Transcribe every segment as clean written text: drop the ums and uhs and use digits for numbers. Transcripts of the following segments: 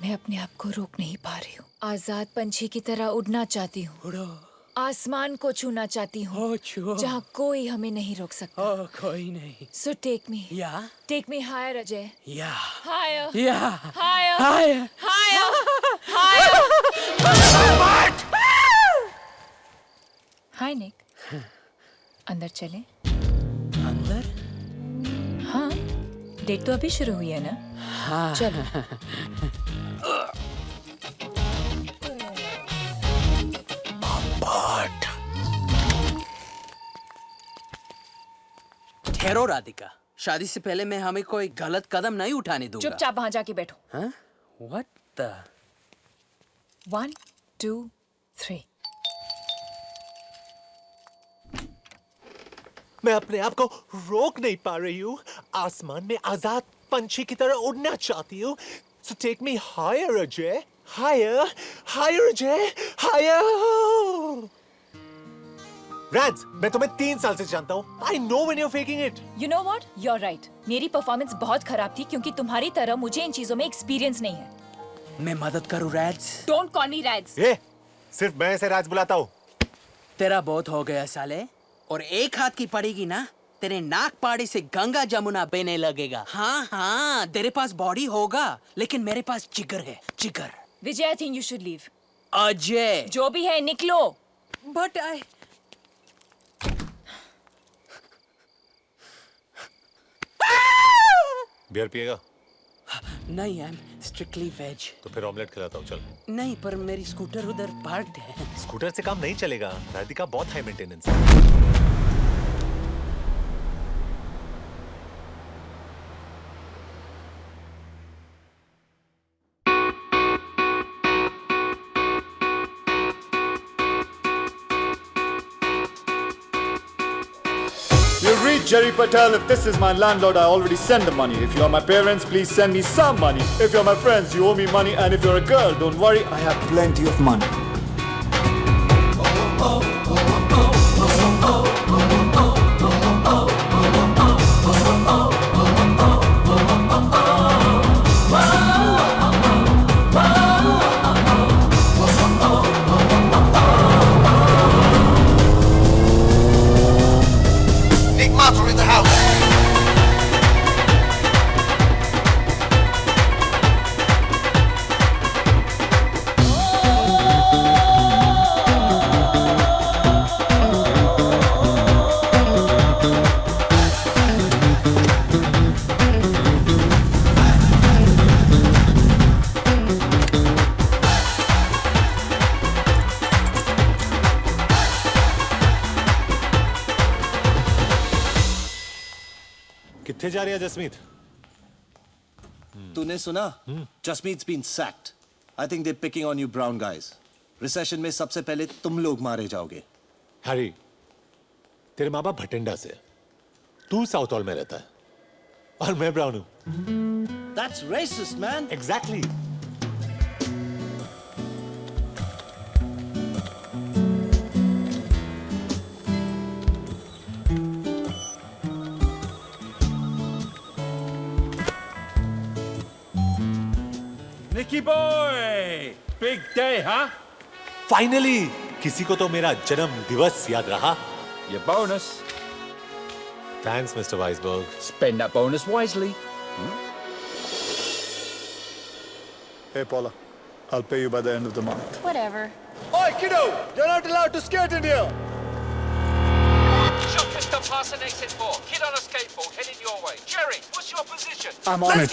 मैं अपने आप को रोक नहीं पा रही हूँ। आजाद पंछी की तरह उड़ना चाहती हूँ, उड़ो। आसमान को छूना चाहती हूँ, जहाँ कोई हमें नहीं रोक सकता। कोई नहीं। So take me, Yeah. take me higher, Ajay. Yeah. Higher, Yeah. higher, Higher. higher, higher. Hi Nick. अंदर चलें? अंदर? हाँ, डेट तो अभी शुरू हुई है ना? हाँ। चलो। ठहरो राधिका, शादी से पहले मैं हमें कोई गलत कदम नहीं उठाने दूंगा। चुपचाप वहां जाके बैठो। हाँ? What the? 1, 2, 3. मैं अपने आप को रोक नहीं पा रही हूँ। आसमान में आजाद पंछी की तरह उड़ना चाहती हूँ। So take me higher, Ajay. Higher, higher, Ajay. Higher. Rans, मैं तुम्हें 3 साल से जानता हूँ। I know when you're faking it. You know what? You're right. मेरी परफॉर्मेंस बहुत खराब थी क्योंकि तुम्हारी तरह मुझे इन चीजों में एक्सपीरियंस नहीं है। मैं मदद करूँ राज? Don't call me Rads. ये सिर्फ मैं इसे राज बुलाता हूँ। तेरा बहुत हो गया साले, और एक हाथ की पड़ेगी ना, तेरे नाक पाड़ी से गंगा जमुना बहने लगेगा। हाँ हाँ, तेरे पास बॉडी होगा, लेकिन मेरे पास जिगर है, जिगर। विजय, I think you should leave. Ajay. जो भी है निकलो। But I... बियर पिएगा? नहीं, आई एम स्ट्रिक्टली वेज। तो फिर ऑमलेट खिलाता हूँ, चल। नहीं, पर मेरी स्कूटर उधर पार्क्ड है। स्कूटर से काम नहीं चलेगा। राधिका बहुत हाई मेंटेनेंस है। You read Jerry Patel. If this is my landlord, I already send the money. If you are my parents, please send me some money. If you're my friends, you owe me money. And if you're a girl, don't worry, I have plenty of money. Nick Matter in the house. कित्थे जा रही है जसमीत? तूने सुना? Jasmeet's been sacked. I think they're picking on you brown guys. Recession में सबसे पहले तुम लोग मारे जाओगे। हैरी, तेरे माँ बाप भटिंडा से, तू साउथ हॉल में रहता है, और मैं ब्राउन हूँ। That's racist, man. Exactly. Nicky boy! Big day, huh? Finally, किसी को तो मेरा जन्म दिवस याद रहा। Your bonus. Thanks, Mr. Weisberg. Spend that bonus wisely. Hey, Paula, I'll pay you by the end of the month. Whatever. Oi, kiddo! You're not allowed to skate in here! Shopper stop past an exit 4. Kid on a skateboard heading your way. Jerry, what's your position? I'm on it.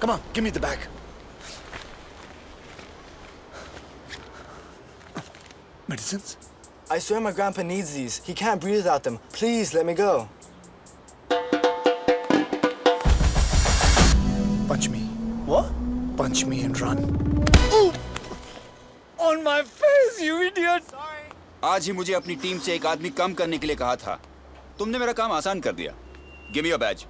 Come on, give me the bag. Medicines? I swear my grandpa needs these. He can't breathe without them. Please, let me go. Punch me. What? Punch me and run. Ooh! On my face, you idiot! आज ही मुझे अपनी team से एक आदमी कम करने के लिए कहा था। तुमने मेरा काम आसान कर दिया। Give me your badge.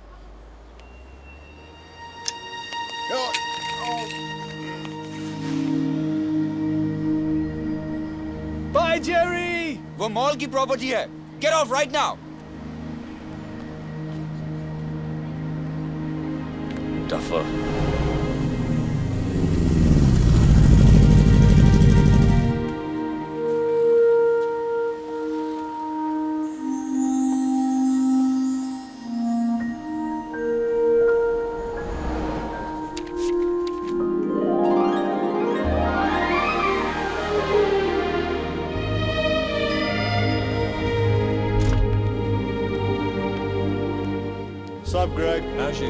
Bye, Jerry! वो मॉल की प्रॉपर्टी है। Get off right now. Duffer. Sup, Greg? How's she?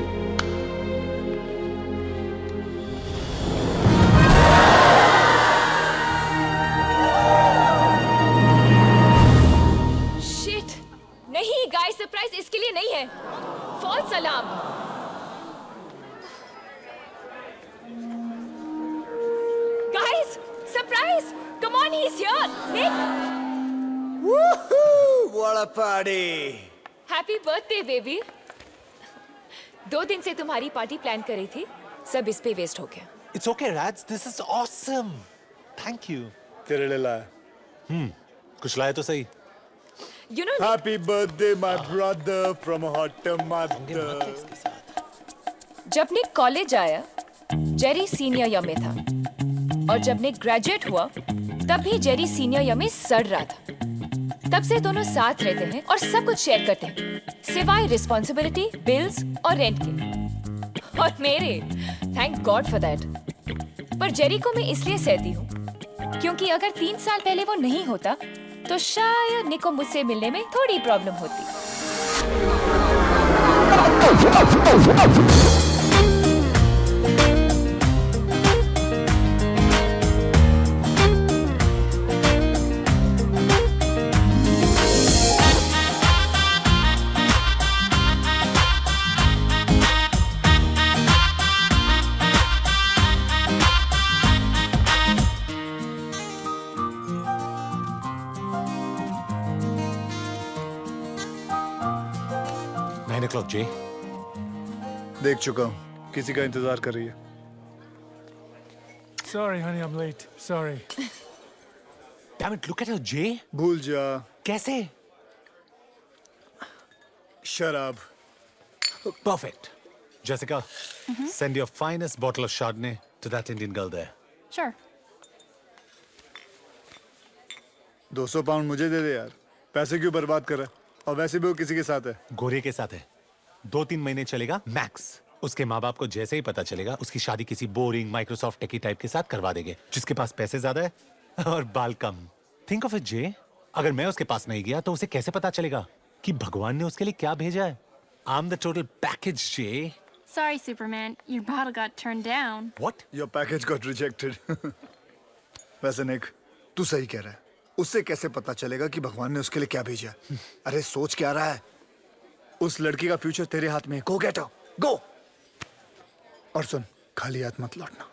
Shit नहीं गाइस, सरप्राइज इसके लिए नहीं है। False alarm. Guys, surprise! Come on, he is here. Nick, Woohoo! What a party! Happy birthday baby. 2 दिन से तुम्हारी पार्टी प्लान करी थी, सब इस पे वेस्ट हो गया। It's okay, Rads. This is awesome. Thank you. तेरे लिए लाया। कुछ लाए तो सही। You know, Happy birthday, my brother, from a hot mother. जब निक कॉलेज आया, जेरी सीनियर ईयर में था, और जब निक ग्रेजुएट हुआ, तब भी जेरी सीनियर ईयर में सड़ रहा था। तब से दोनों साथ रहते हैं और सब कुछ शेयर करते हैं, सिवाय रिस्पॉन्सिबिलिटी, बिल्स और रेंट के। और मेरे, थैंक गॉड फॉर दैट। पर जेरी को मैं इसलिए सहती हूँ क्योंकि अगर 3 साल पहले वो नहीं होता तो शायद निक को मुझसे मिलने में थोड़ी प्रॉब्लम होती। o'clock, Jay. देख चुका हूँ, किसी का इंतजार कर रही है। Sorry, honey, I'm late. Sorry. Damn it, look at her, Jay. भूल जा। कैसे? शराब। Perfect. Jessica, send your finest bottle of Chardonnay to that Indian girl there. Sure. 200 pound मुझे दे दे यार। पैसे क्यों बर्बाद कर रहा है? और वैसे भी वो किसी के साथ है। गोरे के साथ है। 2-3 महीने चलेगा मैक्स। उसके माँ बाप को जैसे ही पता चलेगा, उसकी शादी किसी बोरिंग माइक्रोसॉफ्ट टेकी टाइप के साथ करवा देंगे, जिसके पास पैसे ज्यादा है और बाल कम। थिंक ऑफ इट जे, अगर मैं उसके पास नहीं गया तो उसे कैसे पता चलेगा कि भगवान ने उसके लिए क्या भेजा है? I'm the total package, Jay. Sorry, Superman. Your bottle got turned down. What? Your package got rejected. वैसे निक, तू सही कह रहा है। उससे कैसे पता चलेगा कि भगवान ने उसके लिए क्या भेजा? अरे सोच क्या रहा है? उस लड़की का फ्यूचर तेरे हाथ में है। Go get her. Go. और सुन, खाली हाथ मत लौटना।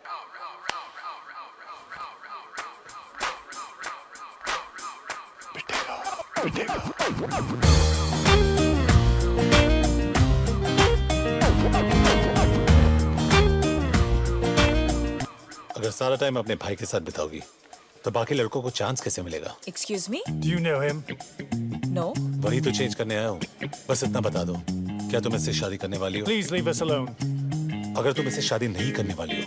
अगर सारा टाइम अपने भाई के साथ बिताओगी तो बाकी लड़कों को चांस कैसे मिलेगा? Excuse me? Do you know him? No. वही तो चेंज करने आया हूँ। बस इतना बता दो, क्या तुम इससे शादी करने वाली हो? Please leave us alone. अगर तुम इससे शादी नहीं करने वाली हो,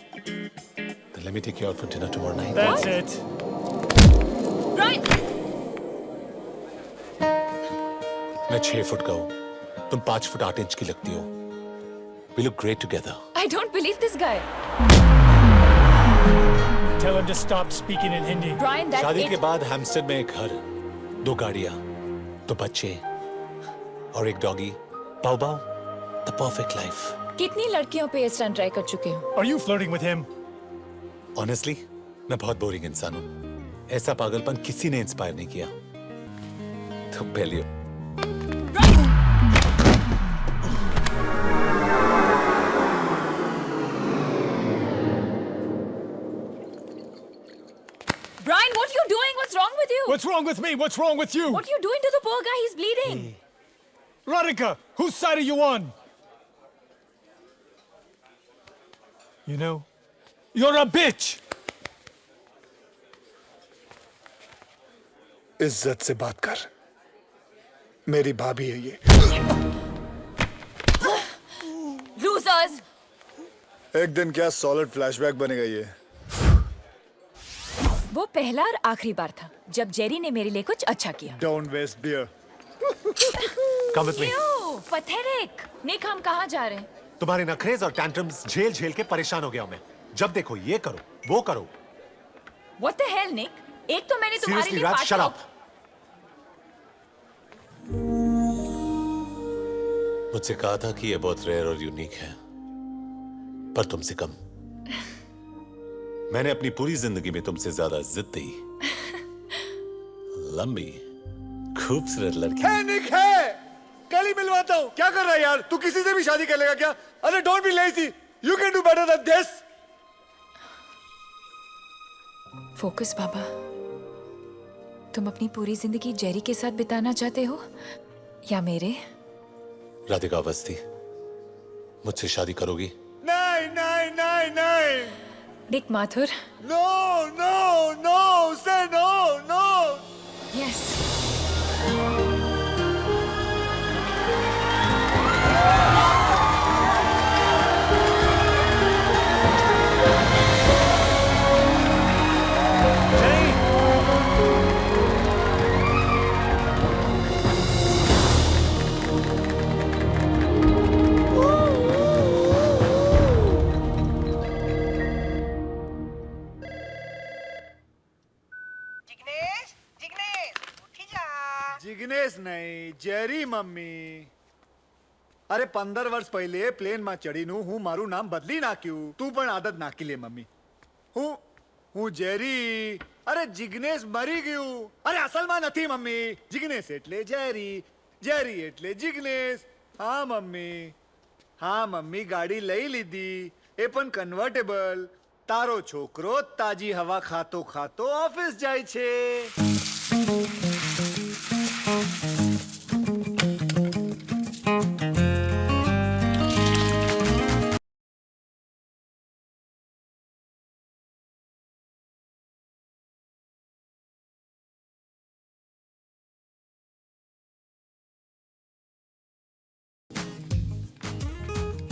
then let me take you out for dinner tomorrow night. That's it. Brian! मैं 6 फुट का हूँ, तुम 5 फुट 8 इंच की लगती हो। We look great together. I don't believe this guy. Tell him to stop speaking in Hindi. Brian, that's शादी के it. बाद हैम्स्टर्ड में एक घर, 2 गाड़ियाँ, 2 बच्चे और एक डॉगी। बाउ बाउ, the perfect life. कितनी लड़कियों पे इस तरह ट्राई कर चुके हो? Are you flirting with him? Honestly, मैं बहुत बोरिंग इंसान हूँ. ऐसा पागलपन किसी ने इंस्पायर नहीं किया. तो पहले Brian, what are you doing? What's wrong with you? What's wrong with me? What's wrong with you? What are you doing to the poor guy? He's bleeding. Radhika, whose side are you on? You know, you're a bitch. इज्जत से बात कर. मेरी भाभी है ये. Losers! एक दिन क्या सॉलिड फ्लैशबैक बनेगा ये. वो पहला और आखिरी बार था जब जेरी ने मेरे लिए कुछ अच्छा किया. Don't waste beer. come with me. Ew, pathetic. निक, हम कहाँ जा रहे हैं? तुम्हारे नखरेज और टैंट्रम्स झेल झेल के परेशान हो गया हूं मैं. जब देखो ये करो, वो करो. What the hell, Nick? एक तो मैंने तुम्हारे Seriously, लिए Raj, party- shut up. मुझसे कहा था कि ये बहुत रेयर और यूनिक है, पर तुमसे कम. मैंने अपनी पूरी जिंदगी में तुमसे ज्यादा जिद्दी, लंबी, खूबसूरत लड़की. है निक है. कल ही मिलवाता हूँ. क्या कर रहा है यार? तू किसी से भी शादी कर लेगा क्या? अरे don't be lazy. You can do better than this. Focus बाबा. तुम अपनी पूरी जिंदगी जेरी के साथ बिताना चाहते हो या मेरे? राधिका अवस्थी, मुझसे शादी करोगी? नहीं नहीं नहीं नहीं. निक Mathur. No no no. Say no no. Yes. Jignesh नहीं, जेरी मम्मी. अरे 15 વર્ષ પહેલે પ્લેનમાં ચડીનું હું મારું નામ બદલી નાખ્યું. તું પણ આદત નાખી લે મમ્મી. હું જેરી. અરે જિગ્નેશ મરી ગયું. અરે અસલમાં નથી મમ્મી. જિગ્નેશ એટલે જેરી, જેરી એટલે જિગ્નેશ. હા મમ્મી, હા મમ્મી, ગાડી લઈ લીધી, એ પણ કન્વર્ટેબલ. તારો છોકરો તાજી હવા ખાતો ખાતો ઓફિસ જાય છે.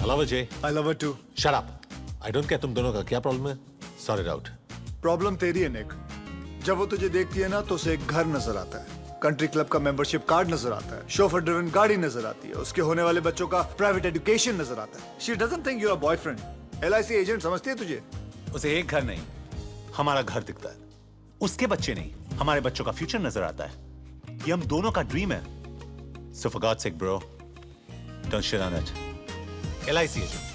I love her, Jay. I love her too. Shut up. I don't care तुम दोनों का क्या प्रॉब्लम है. Sort it out. प्रॉब्लम तेरी है निक. जब वो तुझे देखती है ना तो उसे एक घर नजर आता है, कंट्री क्लब का मेंबरशिप कार्ड नजर आता है, शोफर ड्रिवन गाड़ी नजर आती है, उसके होने वाले बच्चों का प्राइवेट एजुकेशन नजर आता है. She doesn't think you are boyfriend. LIC agent समझती है तुझे. उसे एक घर नहीं, हमारा घर दिखता है. उसके बच्चे नहीं, हमारे बच्चों का फ्यूचर नजर आता है. ये हम दोनों का ड्रीम है. So for God's sake, bro, don't shit on it. LIC agent.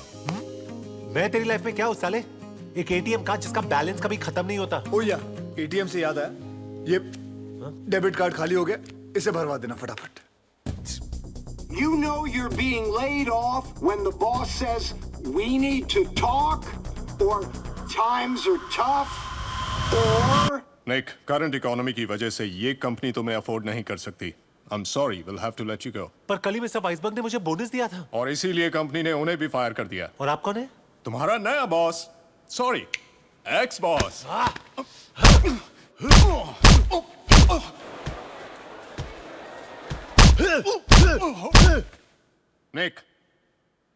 मैं तेरी लाइफ में क्या हूं साले? एक ATM कार्ड जिसका बैलेंस कभी खत्म नहीं होता. ओ या, ATM से याद आया, ये डेबिट कार्ड खाली हो गया, इसे भरवा देना फटाफट. You know you're being laid off when the boss says we need to talk, or times are tough, or... Nick, current economy की वजह से ये कंपनी तुम्हें अफोर्ड नहीं कर सकती. I'm sorry, we'll have to let you go. पर कल ही मिस्टर वाइसबर्ग ने मुझे बोनस दिया था. और इसीलिए कंपनी ने उन्हें भी फायर कर दिया. और आप कौन है? तुम्हारा नया boss. Sorry, ex boss. Nick,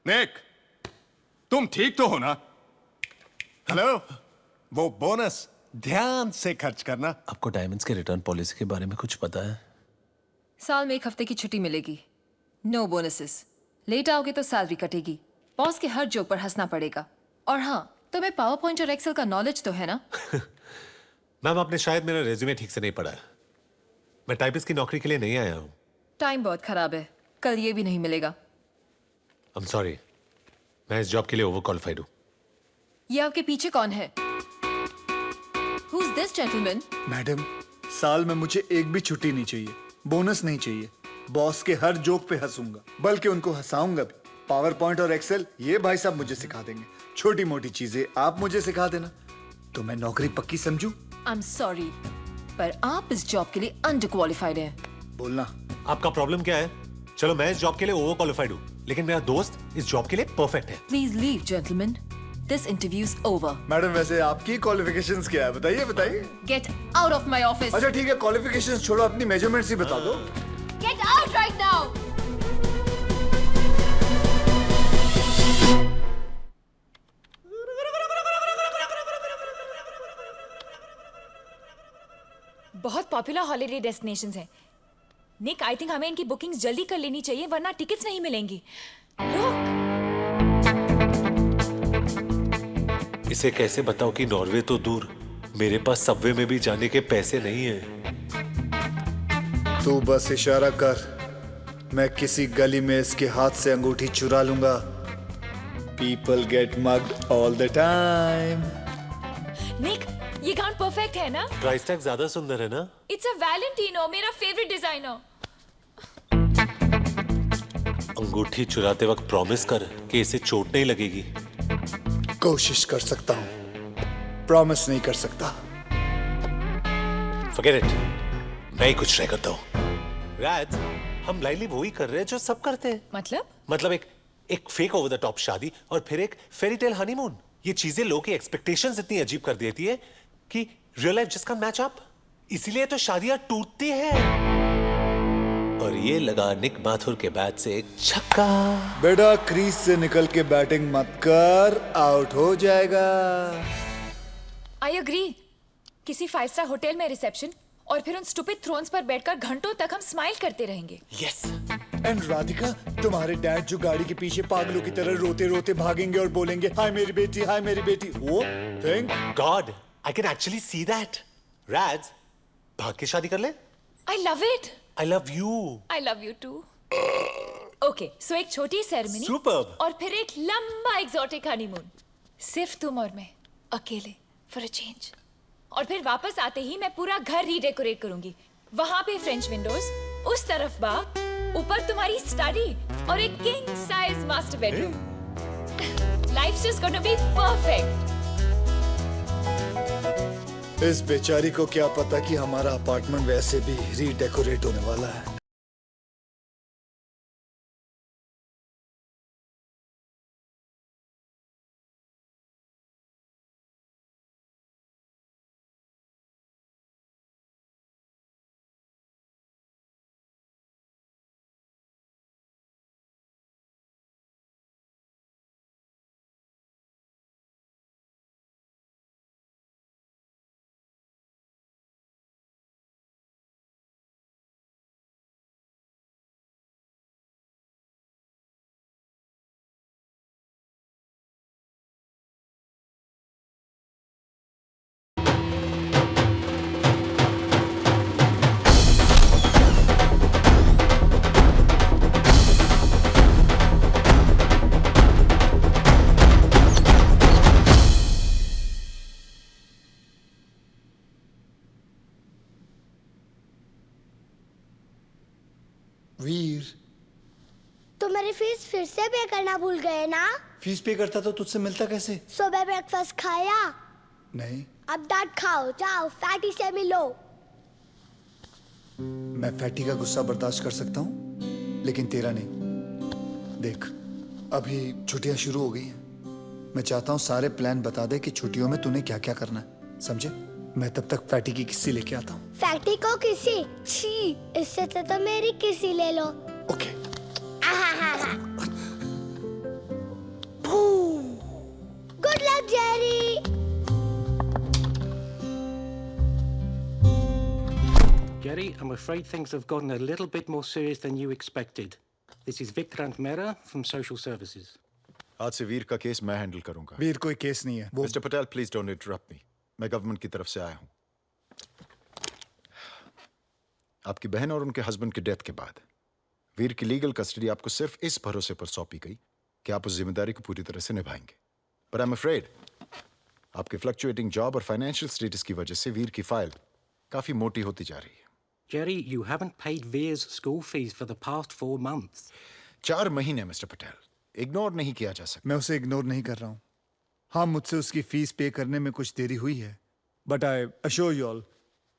Nick, तुम ठीक तो हो ना? हेलो, वो बोनस ध्यान से खर्च करना. आपको डायमंड्स के रिटर्न पॉलिसी के बारे में कुछ पता है? साल में 1 हफ्ते की छुट्टी मिलेगी. No bonuses. लेट आओगे तो सैलरी कटेगी. बॉस के हर जोक पर हंसना पड़ेगा. और हाँ, तुम्हें पावर पॉइंट और एक्सेल का नॉलेज तो है ना? मैम, आपने शायद मेरा रेज्यूमे ठीक से नहीं पढ़ा. मैं टाइपिस्ट की नौकरी के लिए नहीं आया हूँ. टाइम बहुत खराब है. कल ये भी नहीं मिलेगा. I'm sorry. मैं इस जॉब के लिए ओवर क्वालिफाइड हूँ। ये आपके पीछे कौन है? Who's this gentleman? मैडम, साल में मुझे एक भी छुट्टी नहीं चाहिए, बोनस नहीं चाहिए। बॉस के हर जोक पे हंसूंगा, बल्कि उनको हंसाऊंगा भी। पावर पॉइंट और एक्सेल ये भाई साहब मुझे सिखा देंगे। छोटी मोटी चीजें आप मुझे सिखा देना, तो मैं नौकरी पक्की समझूं। I'm sorry, पर आप इस जॉब के लिए अंडर क्वालिफाइड हैं। बोलना। आपका प्रॉब्लम क्या है? चलो मैं इस जॉब के लिए ओवर क्वालिफाइड हूँ, लेकिन मेरा दोस्त इस जॉब के लिए परफेक्ट है। Please leave, gentlemen. This interview's over. Madam, वैसे आपकी क्वालिफिकेशंस क्या है? बताइए बताइए। Get out of my office. अच्छा ठीक है, क्वालिफिकेशंस छोड़ो, अपनी मेजरमेंट्स ही बता दो। Get out right now. बहुत पॉपुलर हॉलिडे डेस्टिनेशंस हैं। निक, आई थिंक हमें इनकी बुकिंग्स जल्दी कर लेनी चाहिए, वरना टिकट्स नहीं मिलेंगी। Look! इसे कैसे बताऊं कि नॉर्वे तो दूर, मेरे पास सबवे में भी जाने के पैसे नहीं हैं। तू बस इशारा कर, मैं किसी गली में इसके हाथ से अंगूठी चुरा लूंगा। People get mugged all the time. निक, ये गाउन परफेक्ट है ना? प्राइस टैग ज्यादा सुंदर है ना? इट्स अ वैलेंटिनो, मेरा फेवरेट डिजाइनर। अंगूठी चुराते वक्त प्रॉमिस कर कि इसे चोट नहीं लगेगी। कोशिश कर सकता हूँ, प्रॉमिस नहीं कर सकता। Forget it. मैं ही कुछ ट्राई करता हूँ। राज, हम लाइनली वो ही कर रहे हैं जो सब करते हैं। मतलब एक फेक ओवर द टॉप शादी और फिर एक फेरी टेल हनीमून। ये चीजें लोगों की एक्सपेक्टेशंस इतनी अजीब कर देती है कि रियल लाइफ जिसका मैच अप, इसीलिए तो शादियां टूटती हैं। और ये लगा निक माथुर के बैट से एक छक्का। बेटा, क्रीज से निकल के बैटिंग मत कर, आउट हो जाएगा। I agree. किसी 5 स्टार होटल में रिसेप्शन और फिर उन स्टूपिड थ्रोन्स पर बैठकर घंटों तक हम स्माइल करते रहेंगे। यस। एंड राधिका, तुम्हारे डैड जो गाड़ी के पीछे पागलों की तरह रोते रोते भागेंगे और बोलेंगे हाय मेरी बेटी, हाय मेरी बेटी, वो thank God I can actually see that. Raj, भाग के शादी कर ले। I love it. I love you. I love you too. Okay, so एक छोटी सेरेमनी Superb. और फिर एक लंबा एग्जॉटिक हनीमून, सिर्फ तुम और मैं अकेले, फॉर अ चेंज। और फिर वापस आते ही मैं पूरा घर रीडेकोरेट करूंगी। वहां पे फ्रेंच विंडोज, उस तरफ बाग, ऊपर तुम्हारी स्टडी और एक king size master bedroom. Life's just gonna be perfect. इस बेचारी को क्या पता कि हमारा अपार्टमेंट वैसे भी रीडेकोरेट होने वाला है। वीर, तो मेरी फीस फिर से पे करना भूल गए ना? फीस पे करता तो तुझसे मिलता कैसे? सुबह ब्रेकफास्ट खाया? नहीं। अब डांट खाओ, जाओ फैटी से मिलो। मैं फैटी का गुस्सा बर्दाश्त कर सकता हूँ, लेकिन तेरा नहीं। देख, अभी छुट्टियां शुरू हो गई हैं। मैं चाहता हूँ सारे प्लान बता दे कि छुट्टियों में तूने क्या क्या करना है, समझे? मैं तब तक फैटी की किस्सी लेके आता हूँ। फैटी को किसी? छी, इससे तो मेरी किसी ले लो। Okay. Good luck Jerry. Jerry, I'm afraid things have gotten a little bit more serious than you expected. This is Vikrant Mehra from Social Services. आज से वीर का केस मैं हैंडल करूंगा। वीर कोई केस नहीं है। Mister Patel, please don't interrupt मी। मैं government की तरफ से आया हूं। आपकी बहन और उनके हस्बैंड की डेथ के बाद वीर की लीगल कस्टडी आपको सिर्फ इस भरोसे पर सौंपी गई कि आप उस जिम्मेदारी को पूरी तरह से निभाएंगे। But I'm afraid आपके फ्लक्चुएटिंग जॉब और फाइनेंशियल स्टेटस की वजह से वीर की फाइल काफी मोटी होती जा रही है। Jerry, you haven't paid Veer's school fees for the past 4 months. 4 महीने मिस्टर पटेल, इग्नोर नहीं किया जा सकता। मैं उसे इग्नोर नहीं कर रहा हूँ। हाँ, मुझसे उसकी फीस पे करने में कुछ देरी हुई है, but I assure you all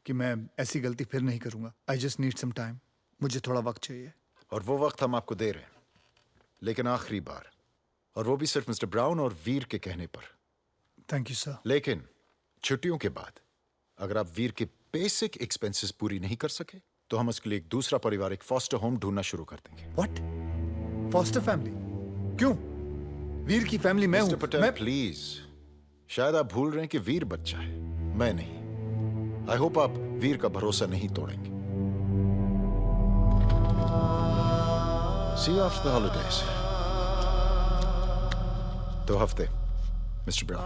कि मैं ऐसी गलती फिर नहीं करूंगा। I just need some time. मुझे थोड़ा वक्त चाहिए। और वो वक्त हम आपको दे रहे हैं, लेकिन आखिरी बार, और वो भी सिर्फ मिस्टर ब्राउन और वीर के कहने पर। Thank you sir. लेकिन छुट्टियों के बाद अगर आप वीर के बेसिक एक्सपेंसेस पूरी नहीं कर सके तो हम उसके लिए एक दूसरा पारिवारिक फॉस्टर होम ढूंढना शुरू कर देंगे। व्हाट? Foster family? क्यों? वीर की फैमिली मैं हूं। मिस्टर पटेल प्लीज, शायद आप भूल रहे हैं कि वीर बच्चा है, मैं नहीं। आई होप आप वीर का भरोसा नहीं तोड़ेंगे। See you after the holidays. 2 हफ्ते, mister brown.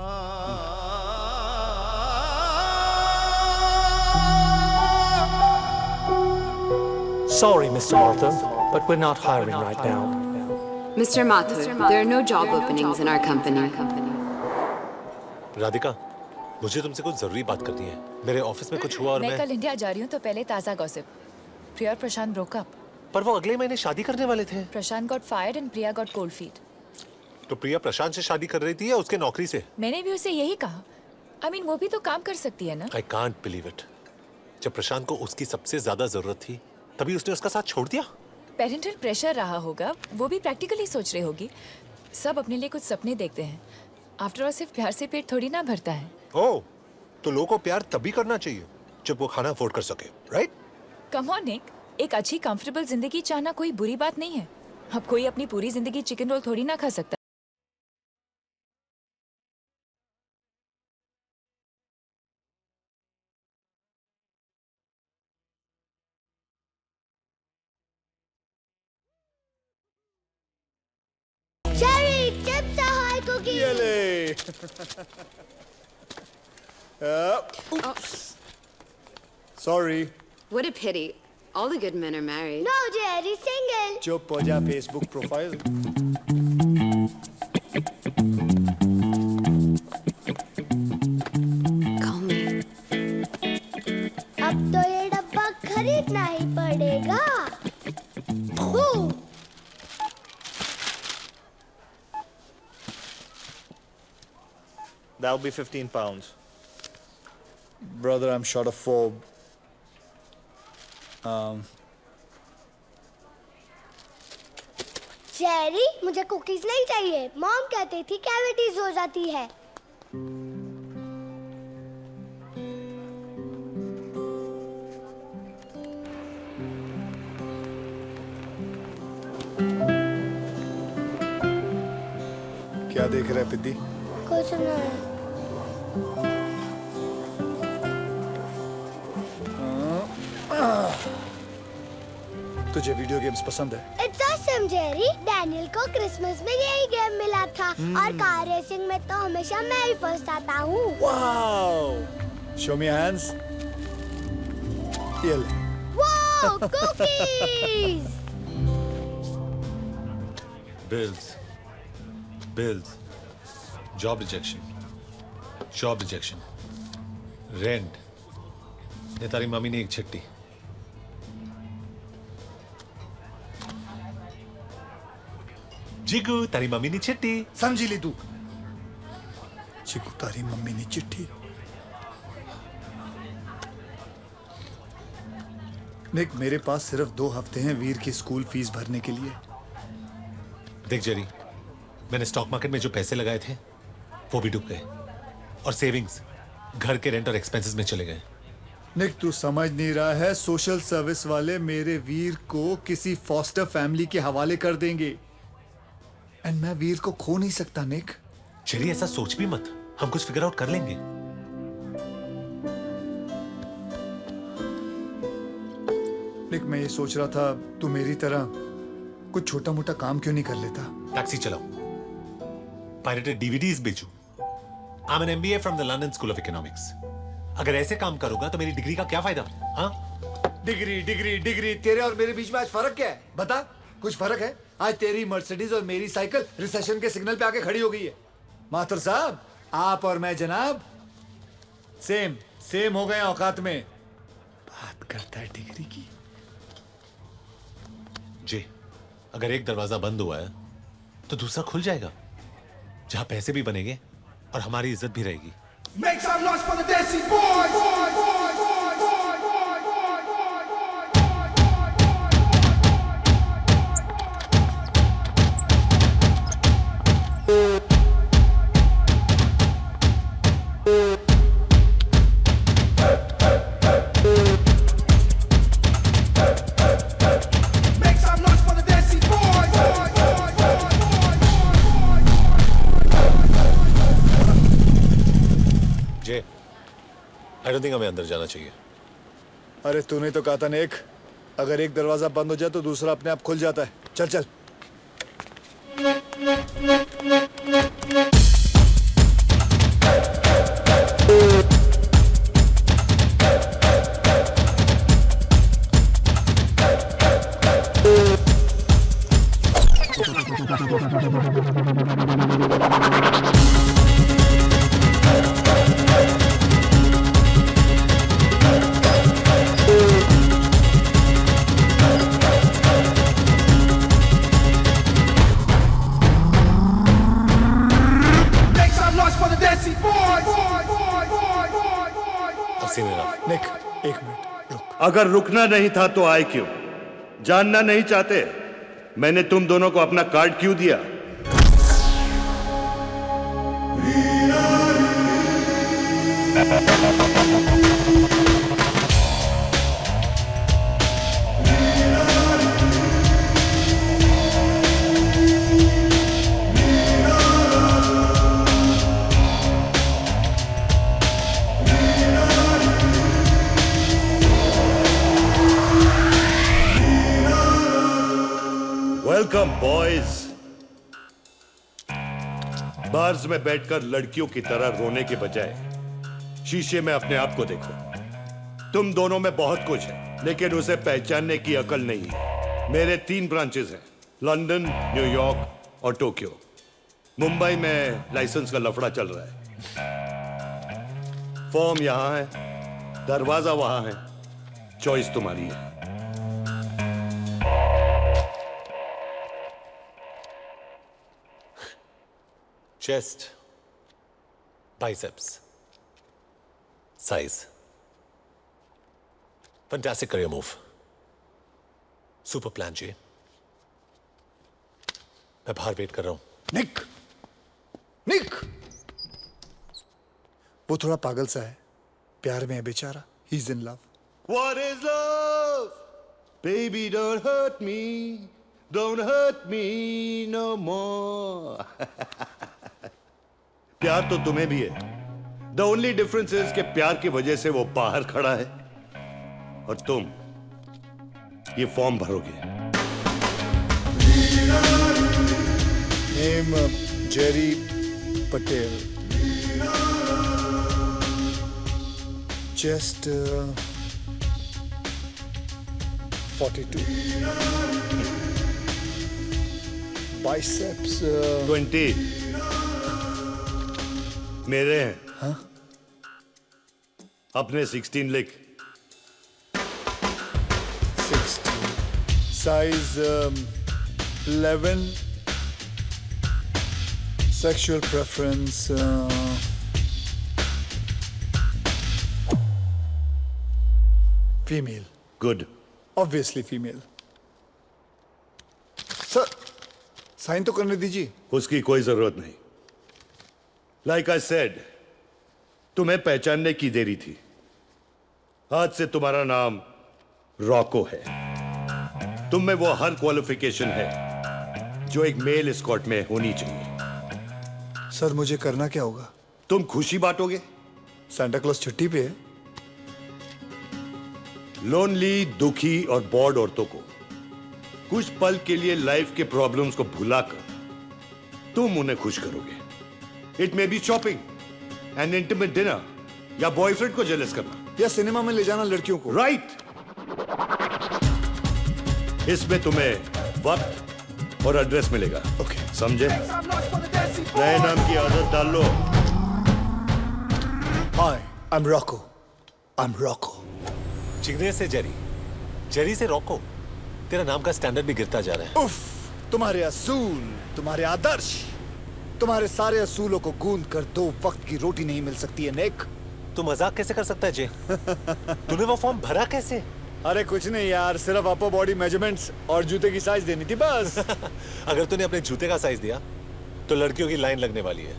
Sorry, Mr. Martha, but we're not hiring right now. Mr. Mathur, there are no job openings in our company. Radhika, मुझे तुमसे कुछ जरूरी बात करनी है। मेरे ऑफिस में कुछ हुआ और मैं कल इंडिया जा रही हूँ, तो पहले ताज़ा गॉसिप। प्रिया और प्रशांत broke up. पर वो अगले महीने शादी करने वाले थे। प्रशांत got fired and Priya got cold feet. तो प्रिया प्रशांत से शादी कर रही थी या उसके नौकरी से? मैंने भी उसे यही कहा। I mean, वो भी तो काम कर सकती है ना? I can't believe it. जब प्रशांत को उसकी सबसे ज्यादा जरूरत थी, तभी उसने उसका साथ छोड़ दिया। पेरेंटल प्रेशर रहा होगा, वो भी प्रैक्टिकली सोच रही होगी। सब अपने लिए कुछ सपने देखते हैं। आफ्टर ऑल सिर्फ प्यार से पेट थोड़ी ना भरता है। ओह, तो लोगों को प्यार तभी करना चाहिए जब वो खाना अफोर्ड कर सके, राइट? कम ऑन निक, एक अच्छी कंफर्टेबल जिंदगी चाहना कोई बुरी बात नहीं है। अब कोई अपनी पूरी जिंदगी चिकन रोल थोड़ी ना खा सकता। Jerry, chips are high cookies. Oops. Sorry. What a pity. All the good men are married. No, Jerry, single. चुप हो जा, फेसबुक प्रोफाइल। Call me. अब तो ये डब्बा खरीदना ही पड़ेगा। Boom. That'll be 15 pounds. Brother, I'm short of 4. Jerry, मुझे कुकीज नहीं चाहिए। मॉम कहती थी कैविटीज हो जाती है। क्या देख रहा है पिद्दी? कुछ नहीं। तुझे वीडियो गेम्स पसंद है? It's awesome, Jerry. डैनियल को क्रिसमस में यही गेम मिला था और कार रेसिंग में तो हमेशा मैं ही फर्स्ट आता हूँ। Wow! Show me your hands. ये ले। Wow, cookies! Bills, job rejection, rent, ये तारी मम्मी ने एक चिट्ठी। जिगू, तारी मम्मी ने चिट्ठी। समझी ली तू? जिगू, तारी मम्मी ने चिट्ठी। निक, मेरे पास सिर्फ 2 हफ्ते हैं वीर की स्कूल फीस भरने के लिए। देख जेरी, मैंने स्टॉक मार्केट में जो पैसे लगाए थे वो भी डूब गए और सेविंग्स घर के रेंट और एक्सपेंसेस में चले गए। निक, तू समझ नहीं रहा है, सोशल सर्विस वाले मेरे वीर को किसी फॉस्टर फैमिली के हवाले कर देंगे एंड मैं वीर को खो नहीं सकता। निक, जेरी ऐसा सोच भी मत, हम कुछ फिगर आउट कर लेंगे। निक, मैं ये सोच रहा था तू मेरी तरह कुछ छोटा मोटा काम क्यों नहीं कर लेता? टैक्सी चलाओ, पायरेटेड डीवीडीज बेचूं। I am an MBA from the London school of economics. अगर ऐसे काम करूंगा तो मेरी डिग्री का क्या फायदा? हाँ, डिग्री डिग्री डिग्री, तेरे और मेरे बीच में आज फर्क क्या है बता? कुछ फर्क है? आज तेरी मर्सिडीज और मेरी साइकिल रिसेशन के सिग्नल पे आके खड़ी हो गई है। माथुर साहब, आप और मैं जनाब सेम हो गए औकात में। बात करता है डिग्री की। जी, अगर एक दरवाजा बंद हुआ है तो दूसरा खुल जाएगा, जहां पैसे भी बनेंगे और हमारी इज्जत भी रहेगी। Make some noise for the Desi boys! Make some noise for the Desi boys! J, I don't think हमें अंदर जाना चाहिए। अरे तूने तो कहा था नेक, अगर एक दरवाजा बंद हो जाए तो दूसरा अपने आप खुल जाता है। चल चल। Make some noise for the Desi boys! नेक, एक मिनट। अगर रुकना नहीं था तो आए क्यों? जानना नहीं चाहते मैंने तुम दोनों को अपना कार्ड क्यों दिया? Welcome boys. बार्स में बैठकर लड़कियों की तरह रोने के बजाय शीशे में अपने आप को देखो। तुम दोनों में बहुत कुछ है, लेकिन उसे पहचानने की अकल नहीं है। मेरे 3 ब्रांचेस हैं, लंदन, न्यूयॉर्क और टोक्यो। मुंबई में लाइसेंस का लफड़ा चल रहा है। फॉर्म यहां है, दरवाजा वहां है, चॉइस तुम्हारी है। Chest, biceps, size, fantastic career move, super plan जी। मैं बाहर वेट कर रहा हूं। निक, वो थोड़ा पागल सा है, प्यार में है बेचारा। He is in love. What is love? Baby, don't hurt me. Don't hurt me no more. प्यार तो तुम्हें भी है। The only difference is कि प्यार की वजह से वो बाहर खड़ा है और तुम ये फॉर्म भरोगे। Name Jerry Patel. Chest 42। Biceps 20। मेरे हैं। हाँ? अपने 16 लिख। 16। Size 11। Sexual preference female. Good. Obviously female. Sir, sign तो करने दीजिए। उसकी कोई जरूरत नहीं। लाइक आई सेड, तुम्हें पहचानने की देरी थी। आज से तुम्हारा नाम रॉको है। तुम में वो हर क्वालिफिकेशन है जो एक मेल एस्कॉर्ट में होनी चाहिए। सर, मुझे करना क्या होगा? तुम खुशी बांटोगे। सांता क्लॉज छुट्टी पे है। लोनली, दुखी और बोर्ड औरतों को कुछ पल के लिए लाइफ के प्रॉब्लम्स को भुलाकर तुम उन्हें खुश करोगे। It may be shopping, N intimate dinner, या बॉयफ्रेंड को जेलस करना, या सिनेमा में ले जाना लड़कियों को। राइट। इसमें तुम्हें वक्त और एड्रेस मिलेगा। ओके समझे? नए नाम की आदत डाल लो। हाय, आई एम रॉको। चिगने से जेरी, जेरी से रॉको। तेरा नाम का स्टैंडर्ड भी गिरता जा रहा है। उफ, तुम्हारे असूल, तुम्हारे आदर्श, तुम्हारे सारे असूलों को गूंद कर 2 वक्त की रोटी नहीं मिल सकती है निक। तू मजाक कैसे कर सकता है जे? तूने वो फॉर्म भरा कैसे? अरे कुछ नहीं यार, सिर्फ अपर बॉडी मेजरमेंट्स और जूते की साइज देनी थी बस। अगर तूने अपने जूते का साइज दिया तो लड़कियों की लाइन लगने वाली है।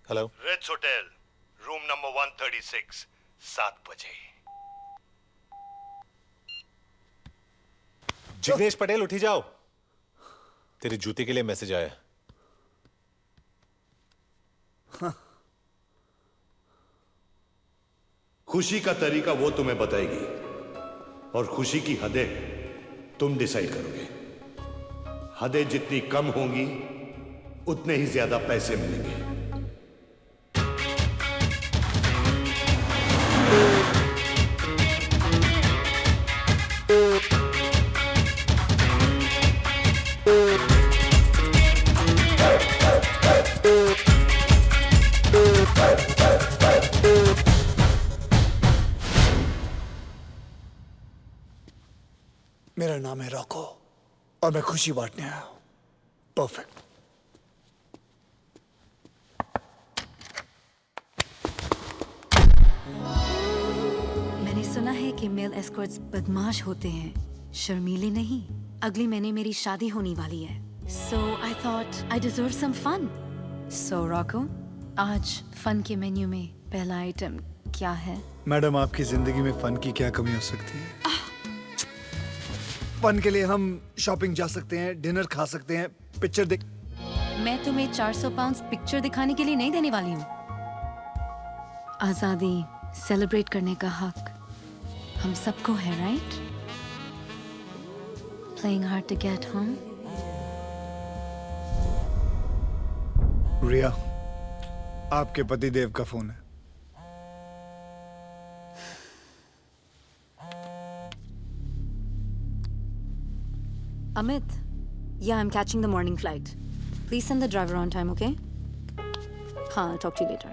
Hello, Ritz hotel, room number 136, 7 बजे। जिग्नेश पटेल उठी जाओ, तेरे जूते के लिए मैसेज आया। खुशी का तरीका वो तुम्हें बताएगी और खुशी की हदें तुम डिसाइड करोगे। हदें जितनी कम होंगी उतने ही ज्यादा पैसे मिलेंगे। मेरा नाम है रॉको और मैं खुशी बांटने आया हूं। परफेक्ट। मैंने सुना है कि मेल एस्कॉर्ट्स बदमाश होते हैं, शर्मीले नहीं। अगले महीने मेरी शादी होने वाली है, so I thought I deserve some fun. So Roku, आज फन के मेन्यू में पहला आइटम क्या है? मैडम, आपकी जिंदगी में फन की क्या कमी हो सकती है? फन के लिए हम शॉपिंग जा सकते हैं, डिनर खा सकते हैं, पिक्चर देख। मैं तुम्हें 400 पाउंड पिक्चर दिखाने के लिए नहीं देने वाली हूँ। आजादी सेलिब्रेट करने का हक हम सबको है, right? Playing hard to get home. रिया, आपके पतिदेव का फोन है। Amit, yeah, I'm catching the morning flight. Please send the driver on time, okay? हाँ, I'll talk to you later.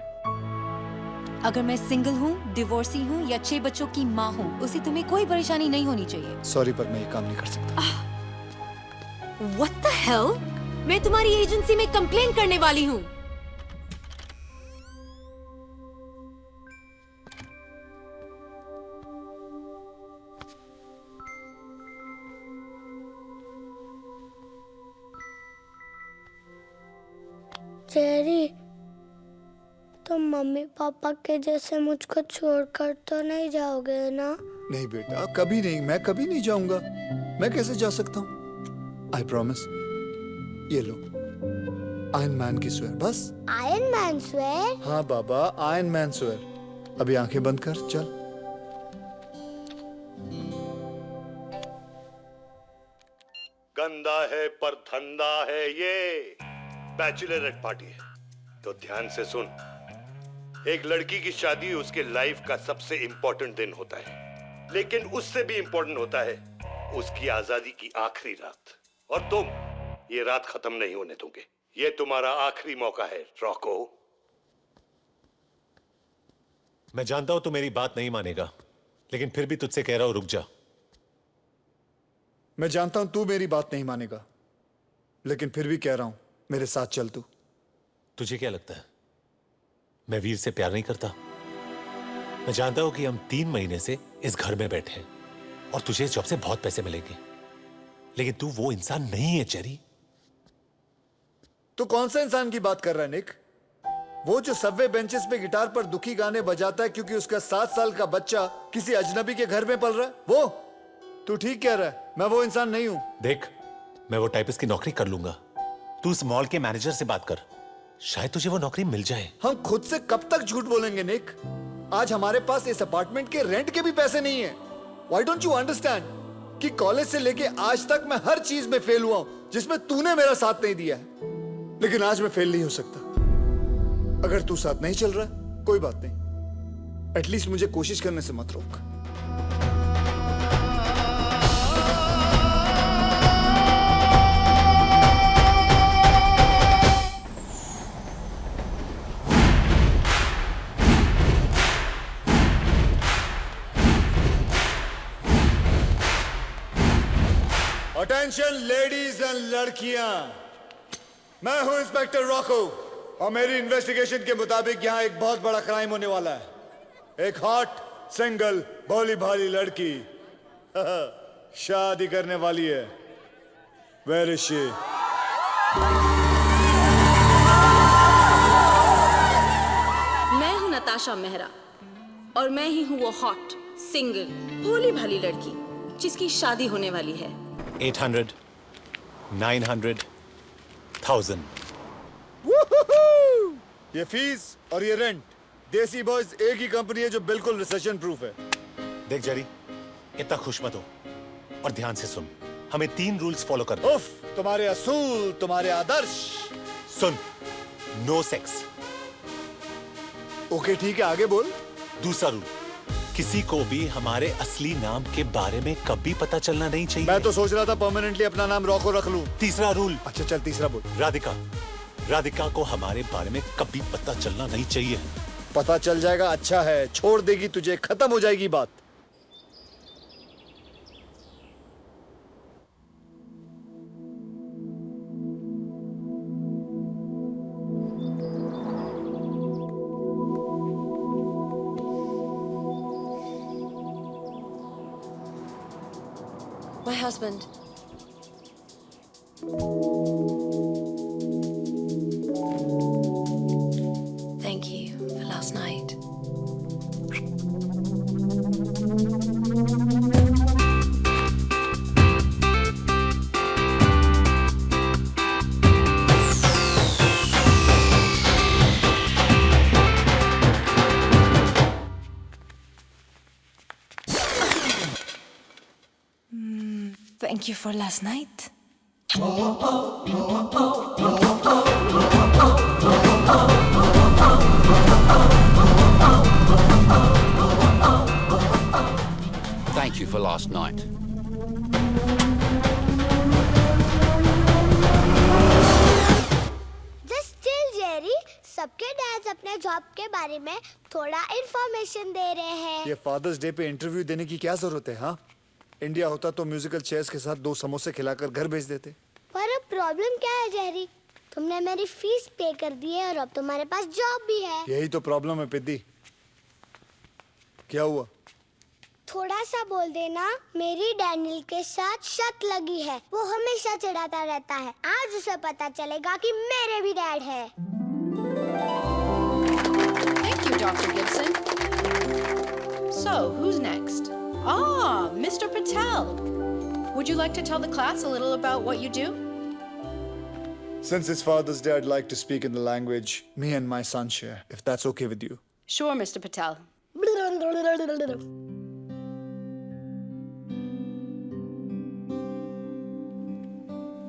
अगर मैं सिंगल हूँ, डिवोर्सी हूँ या 6 बच्चों की माँ हूँ, उसे तुम्हें कोई परेशानी नहीं होनी चाहिए। सॉरी, पर मैं ये काम नहीं कर सकता। What the hell? मैं तुम्हारी एजेंसी में कंप्लेन करने वाली हूँ। जेरी, तुम मम्मी पापा के जैसे मुझको छोड़कर तो नहीं जाओगे ना? नहीं बेटा, कभी नहीं। मैं कभी नहीं जाऊंगा। मैं कैसे जा सकता हूँ? I promise. ये लो, आयरन मैन की स्वेयर। बस आयरन मैन स्वेयर? हाँ बाबा, आयरन मैन स्वेयर। अभी आंखें बंद कर, चल। गंदा है पर धंधा है ये। बैचलरेट पार्टी है तो ध्यान से सुन। एक लड़की की शादी उसके लाइफ का सबसे इंपॉर्टेंट दिन होता है, लेकिन उससे भी इंपॉर्टेंट होता है उसकी आजादी की आखिरी रात। और तुम ये रात खत्म नहीं होने दोगे। ये तुम्हारा आखिरी मौका है रॉको। मैं जानता हूं तू मेरी बात नहीं मानेगा, लेकिन फिर भी तुझसे कह रहा हूं, रुक जा। मैं जानता हूं तू मेरी बात नहीं मानेगा, लेकिन फिर भी कह रहा हूं, मेरे साथ चल तू। तुझे क्या लगता है मैं वीर से प्यार नहीं करता? मैं जानता हूं कि हम 3 महीने से इस घर में बैठे हैं और तुझे इस जॉब से बहुत पैसे मिलेंगे, लेकिन तू वो इंसान नहीं है चेरी। तू कौन सा इंसान की बात कर रहा है निक? वो जो सबवे बेंचेस पे गिटार पर दुखी गाने बजाता है क्योंकि उसका 7 साल का बच्चा किसी अजनबी के घर में पल रहा है, वो? तू ठीक कह रहा है, मैं वो इंसान नहीं हूं। देख, मैं वो टाइपिस्ट की नौकरी कर लूंगा। तू उस मॉल के मैनेजर से बात कर, शायद तुझे वो नौकरी मिल जाए। हम खुद से कब तक झूठ बोलेंगे निक? आज हमारे पास इस अपार्टमेंट के रेंट के भी पैसे नहीं है। Why don't you understand कि कॉलेज से लेके आज तक मैं हर चीज में फेल हुआ हूं जिसमें तूने मेरा साथ नहीं दिया है। लेकिन आज मैं फेल नहीं हो सकता। अगर तू साथ नहीं चल रहा, कोई बात नहीं, एटलीस्ट मुझे कोशिश करने से मत रोक। अटेंशन लेडीज एंड लड़कियां, मैं हूं इंस्पेक्टर रॉको और मेरी इन्वेस्टिगेशन के मुताबिक यहां एक बहुत बड़ा क्राइम होने वाला है। एक हॉट सिंगल भोली भाली लड़की शादी करने वाली है। Where is she? मैं हूं नताशा मेहरा और मैं ही हूं वो हॉट सिंगल भोली भाली लड़की जिसकी शादी होने वाली है। 800, 900, 1000। ये फीस और ये रेंट, देसी बॉयज एक ही कंपनी है जो बिल्कुल रिसेशन प्रूफ है। देख जेरी, इतना खुश मत हो और ध्यान से सुन। हमें 3 रूल्स फॉलो करने हैं। उफ, तुम्हारे असूल, तुम्हारे आदर्श। सुन, नो सेक्स। ओके ठीक है, आगे बोल। दूसरा रूल, किसी को भी हमारे असली नाम के बारे में कभी पता चलना नहीं चाहिए। मैं तो सोच रहा था परमानेंटली अपना नाम रॉको रख लूं। तीसरा रूल। अच्छा चल तीसरा बोल। राधिका को हमारे बारे में कभी पता चलना नहीं चाहिए। पता चल जाएगा अच्छा है, छोड़ देगी तुझे, खत्म हो जाएगी बात। My husband. Thank you for last night. Thank you for last night. Thank you for last night. Just chill, Jerry. सबके डैड्स अपने जॉब के बारे में थोड़ा इंफॉर्मेशन दे रहे हैं। ये फादर्स डे पे इंटरव्यू देने की क्या जरूरत है? हाँ, इंडिया होता तो म्यूजिकल चेयर्स के साथ 2 समोसे खिलाकर घर भेज देते। पर अब प्रॉब्लम क्या है जेरी? तुमने मेरी फीस पे कर दी है और अब तुम्हारे पास जॉब भी है। यही तो प्रॉब्लम है पिद्दी। क्या हुआ? थोड़ा सा बोल देना। मेरी डैनियल के साथ शक लगी है, वो हमेशा चिढ़ाता रहता है। आज उसे पता चलेगा कि मेरे भी डैड है। Thank you, Dr. Gibson. So, who's next? Ah, Mr. Patel. Would you like to tell the class a little about what you do? Since it's Father's Day, I'd like to speak in the language me and my son share, if that's okay with you. Sure, Mr. Patel.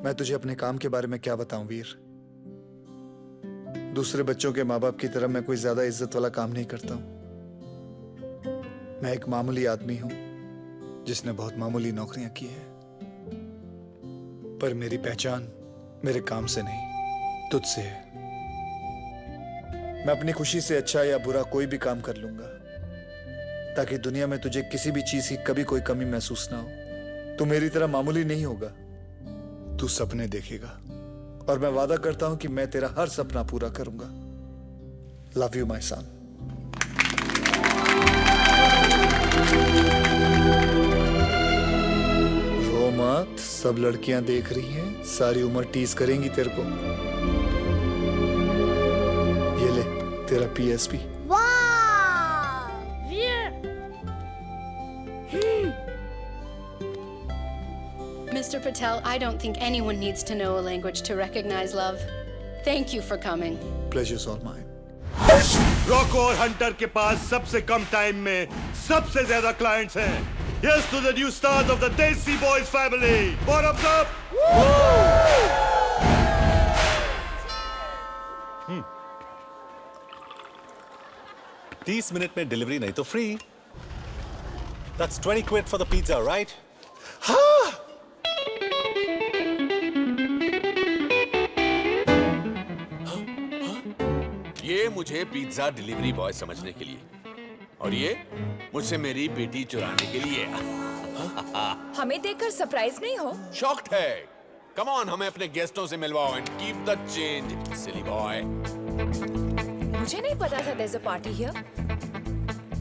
मैं तुझे अपने काम के बारे में क्या बताऊं वीर? दूसरे बच्चों के माँ बाप की तरह मैं कोई ज्यादा इज्जत वाला काम नहीं करता हूं। मैं एक मामूली आदमी हूं जिसने बहुत मामूली नौकरियां की हैं। पर मेरी पहचान मेरे काम से नहीं, तुझसे है। मैं अपनी खुशी से अच्छा या बुरा कोई भी काम कर लूंगा ताकि दुनिया में तुझे किसी भी चीज की कभी कोई कमी महसूस ना हो। तू मेरी तरह मामूली नहीं होगा, तू सपने देखेगा और मैं वादा करता हूं कि मैं तेरा हर सपना पूरा करूंगा। Love you my son. रो मत, सब लड़कियां देख रही हैं, सारी उम्र टीज करेंगी तेरे को। ये ले तेरा PSP। Mr. Patel, I don't think anyone needs to know a language to recognize love. Thank you for coming. Pleasure's all mine. Roku और हंटर के पास सबसे कम टाइम में सबसे ज्यादा क्लाइंट्स हैं। Yes to the new stars of the Desi Boys family. Bottoms up. 30 minute में delivery नहीं तो free. That's 20 quid for the pizza, right? हाँ. ये मुझे पिज्जा डिलीवरी बॉय समझने के लिए और ये मुझसे मेरी बेटी चुराने के लिए. हमें देखकर सरप्राइज नहीं हो? शॉक्ड है. कम ऑन, हमें अपने गेस्टों से मिलवाओ and keep the change, silly boy. मुझे नहीं पता था there's a party here.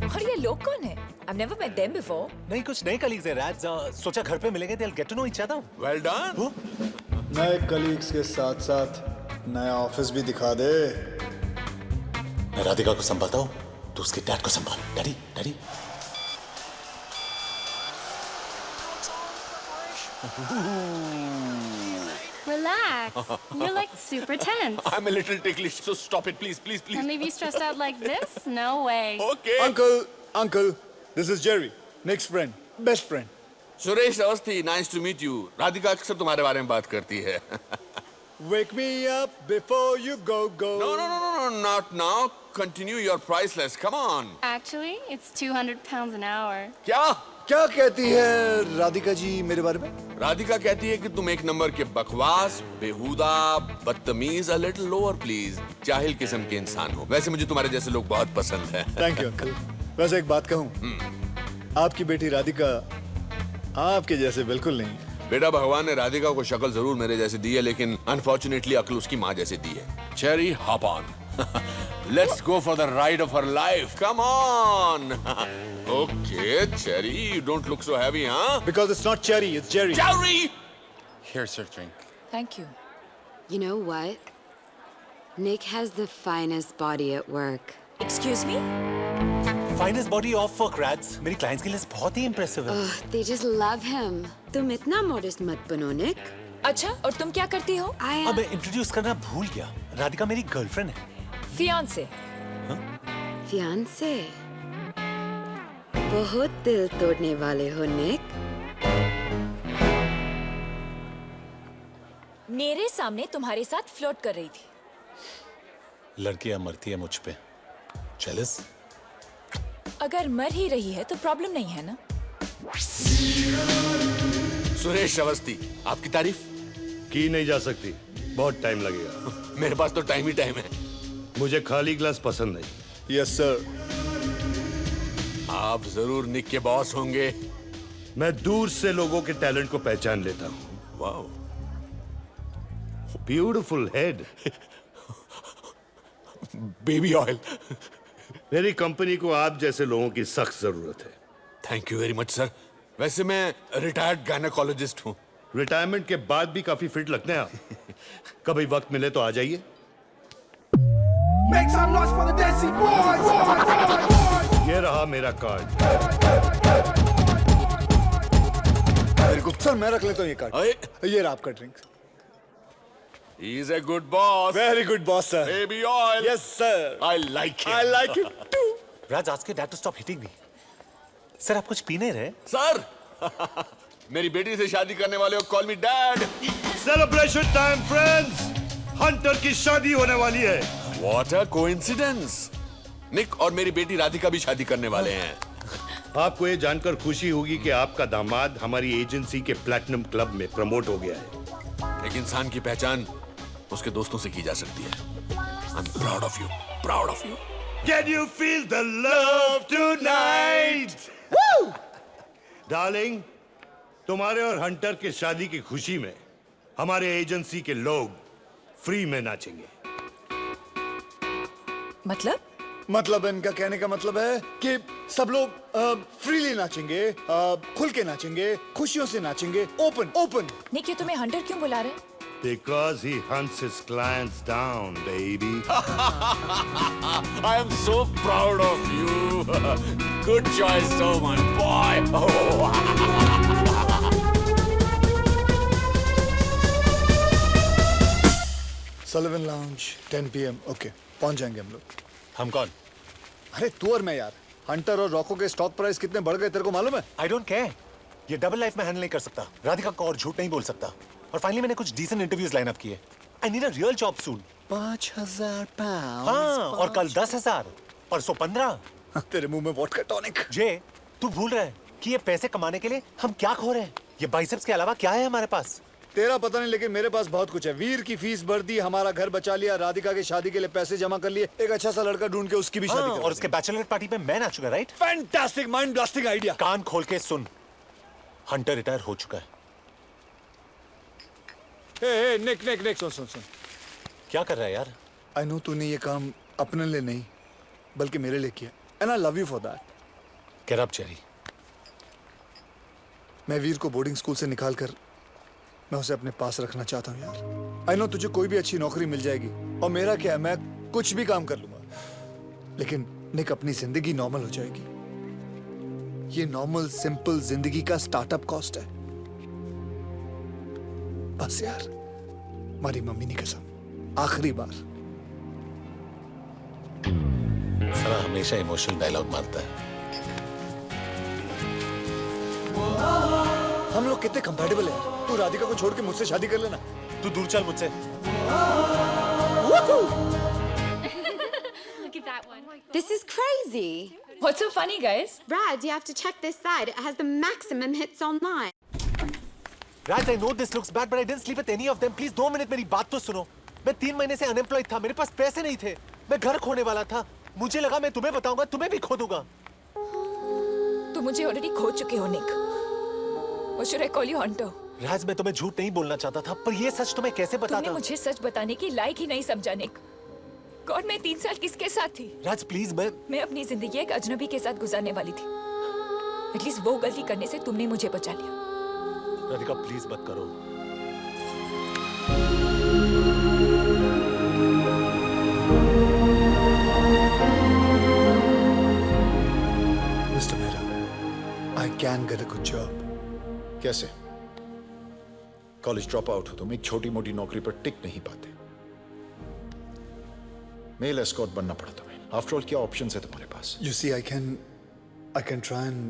और ये लोग कौन है? I've never met them before. नहीं, कुछ नए कलीग्स हैं राज. सोचा घर पे मिलेंगे. They'll get to know each other. Well done. नए कलीग्स के साथ साथ नया ऑफिस भी दिखा दे. मैं राधिका को संभालता हूँ, तो उसके डैड को संभाल. Daddy, daddy. Relax. You're like super tense. I'm a little ticklish, so stop it, please, please, please. And leave you stressed out like this? No way. Okay. Uncle, this is Jerry, Nick's friend, best friend. Suresh Awasthi, nice to meet you. Radhika अक्सर तुम्हारे बारे में बात करती है. Wake me up before you go. No, not now. Continue your priceless. Come on. Actually, it's 200 pounds an hour. क्या कहती है राधिका जी मेरे बारे में? राधिका कहती है कि तुम एक नंबर के बकवास, बेहुदा, बदतमीज, a little lower please, जाहिल किस्म के इंसान हो. वैसे मुझे तुम्हारे जैसे लोग बहुत पसंद हैं. Thank you uncle. वैसे एक बात कहूँ, आपकी बेटी राधिका आपके जैसे बिल्कुल नहीं. बेटा, भगवान ने राधिका को शक्ल जरूर मेरे जैसे दी है, लेकिन अनफॉर्चुनेटली अक्ल उसकी माँ जैसे दी है. Cherry, hop on. Let's go for the ride of her life. Come on. Okay, Cherry, you don't look so heavy, huh? Because it's not Cherry, it's Jerry. Jerry! Here's your drink. Thank you. You know what? Nick has the finest body at work. Excuse me? Finest body off work, Rads. मेरी clients की list बहुत ही impressive है. They just love him. तुम इतना modest मत बनो, Nick. अच्छा, और तुम क्या करती हो? अब मैं इंट्रोड्यूस करना भूल गया. राधिका मेरी गर्लफ्रेंड है. Fiancé. Fiancé. बहुत दिल तोड़ने वाले हो, Nick. मेरे सामने तुम्हारे साथ फ्लर्ट कर रही थी. लड़कियां मरती है मुझ पे. Jealous? अगर मर ही रही है तो प्रॉब्लम नहीं है ना? सुरेश अवस्थी, आपकी तारीफ की नहीं जा सकती. बहुत टाइम लगेगा. मेरे पास तो टाइम ही टाइम है. मुझे खाली ग्लास पसंद नहीं. Yes sir. आप जरूर निक के बॉस होंगे. मैं दूर से लोगों के टैलेंट को पहचान लेता हूँ. Wow, beautiful head. Baby oil. मेरी कंपनी को आप जैसे लोगों की सख्त जरूरत है. Thank you very much sir. वैसे मैं रिटायर्ड गायनेकोलॉजिस्ट हूँ. रिटायरमेंट के बाद भी काफी फिट लगते हैं आप. कभी वक्त मिले तो आ जाइए. Make some noise for the Desi boys! ये रहा मेरा कार्ड. वेरी गुड सर, मैं रख लेता हूँ ये कार्ड. ये रहा आपका drink. He is a good boss. Very good boss, sir. Baby oil. Yes, sir. I like him. I like him too. Raj, ask your dad to stop hitting me. Sir, आप कुछ P नहीं रहे? Sir, मेरी बेटी से शादी करने वाले हो, call me dad. Celebration time, friends. Hunter की शादी होने वाली है. What a coincidence. निक और मेरी बेटी राधिका भी शादी करने वाले हैं. आपको ये जानकर खुशी होगी कि आपका दामाद हमारी एजेंसी के प्लैटिनम क्लब में प्रमोट हो गया है. एक इंसान की पहचान उसके दोस्तों से की जा सकती है. I'm proud of you. Proud of you. Can you feel the love tonight? Woo! Darling, तुम्हारे और हंटर के शादी की खुशी में हमारे एजेंसी के लोग फ्री में नाचेंगे. मतलब इनका कहने का मतलब है कि सब लोग फ्रीली नाचेंगे, खुल के नाचेंगे, खुशियों से नाचेंगे, ओपन. निक, ये तुम्हें हंटर क्यों बुला रहे? Because he hunts his clients down, baby. I am so proud of you. Good choice, so much, boy. Oh. Sullivan Lounge, 10 PM. Okay, पहुंच जाएंगे हम लोग. हम कौन? अरे तू और मैं यार. हंटर और रॉको के स्टॉक प्राइस कितने बढ़ गए तेरे को मालूम है? I don't care. ये डबल लाइफ में हैंडल नहीं कर सकता. राधिका को और झूठ नहीं बोल सकता. और फाइनली मैंने कुछ डिसेंट इंटरव्यूज लाइन अप किए. I need a real job soon. 5,000 pounds. हाँ, और कल 10,000. परसों 15। तेरे मुंह में वोडका टॉनिक। जे, तू भूल रहा है कि ये पैसे कमाने के लिए हम क्या खो रहे हैं? ये बाइसेप्स के अलावा क्या है हमारे पास? तेरा पता नहीं, लेकिन मेरे पास बहुत कुछ है। वीर की फीस भर दी, हमारा घर बचा लिया, राधिका की शादी के लिए पैसे जमा कर लिए, एक अच्छा सा लड़का ढूंढ के उसकी भी शादी कर और उसके बैचलर पार्टी में मैं नाचूंगा, right? Fantastic, mind blasting idea. कान खोल के सुन, हंटर रिटायर हो चुका है। हे निक सुन। क्या कर रहा है यार? आई नो तूने ये काम अपने लिए नहीं बल्कि मेरे लिए किया, and I love you for that. Get up Jerry. मैं वीर को बोर्डिंग स्कूल से निकाल कर मैं उसे अपने पास रखना चाहता हूँ यार। आई नो तुझे कोई भी अच्छी नौकरी मिल जाएगी, और मेरा क्या है, मैं कुछ भी काम कर लूंगा, लेकिन निक अपनी जिंदगी नॉर्मल हो जाएगी। ये नॉर्मल सिंपल जिंदगी का स्टार्टअप कॉस्ट है। बस यार, हमारी मम्मी की कसम, आखिरी बार। सारा हमेशा इमोशनल डायलॉग मारता है। हम लोग कितने कंपैटिबल हैं। तू राधिका को छोड़ के मुझसे शादी कर लेना। तू दूर चल मुझसे। Look at that one. This is crazy. What's so funny, guys? Brad, you have to check this side. It has the maximum hits online. Raj, I know this looks bad, but I didn't sleep with any of them. Please 2 minute मेरी बात तो सुनो। मैं 3 महीने से unemployed था, मेरे पास पैसे नहीं थे, मैं घर खोने वाला था। मुझे लगा मैं तुम्हें बताऊंगा, तुम्हें भी खो दूंगा। तुम मुझे ऑलरेडी खो चुके हो, निक। Or should I call you hunter? राज, मैं तुम्हें झूठ नहीं बोलना चाहता था, पर ये सच तुम्हें कैसे बताता? तुमने मुझे सच बताने की लायक ही नहीं समझा, निक। गॉड, मैं 3 साल किसके साथ थी? राज प्लीज, मैं अपनी जिंदगी एक अजनबी के साथ गुजारने वाली थी। एटलीस्ट वो गलती करने से तुमने मुझे बचा लिया। राधिका प्लीज मत करो। Mister Mehra, I can get a good job. कैसे? कॉलेज ड्रॉप आउट हो तुम, एक छोटी मोटी नौकरी पर टिक नहीं पाते। मेल एस्कॉर्ट बनना पड़ा तुम्हें। आफ्टर ऑल क्या ऑप्शंस है तुम्हारे पास? You see, I can try and...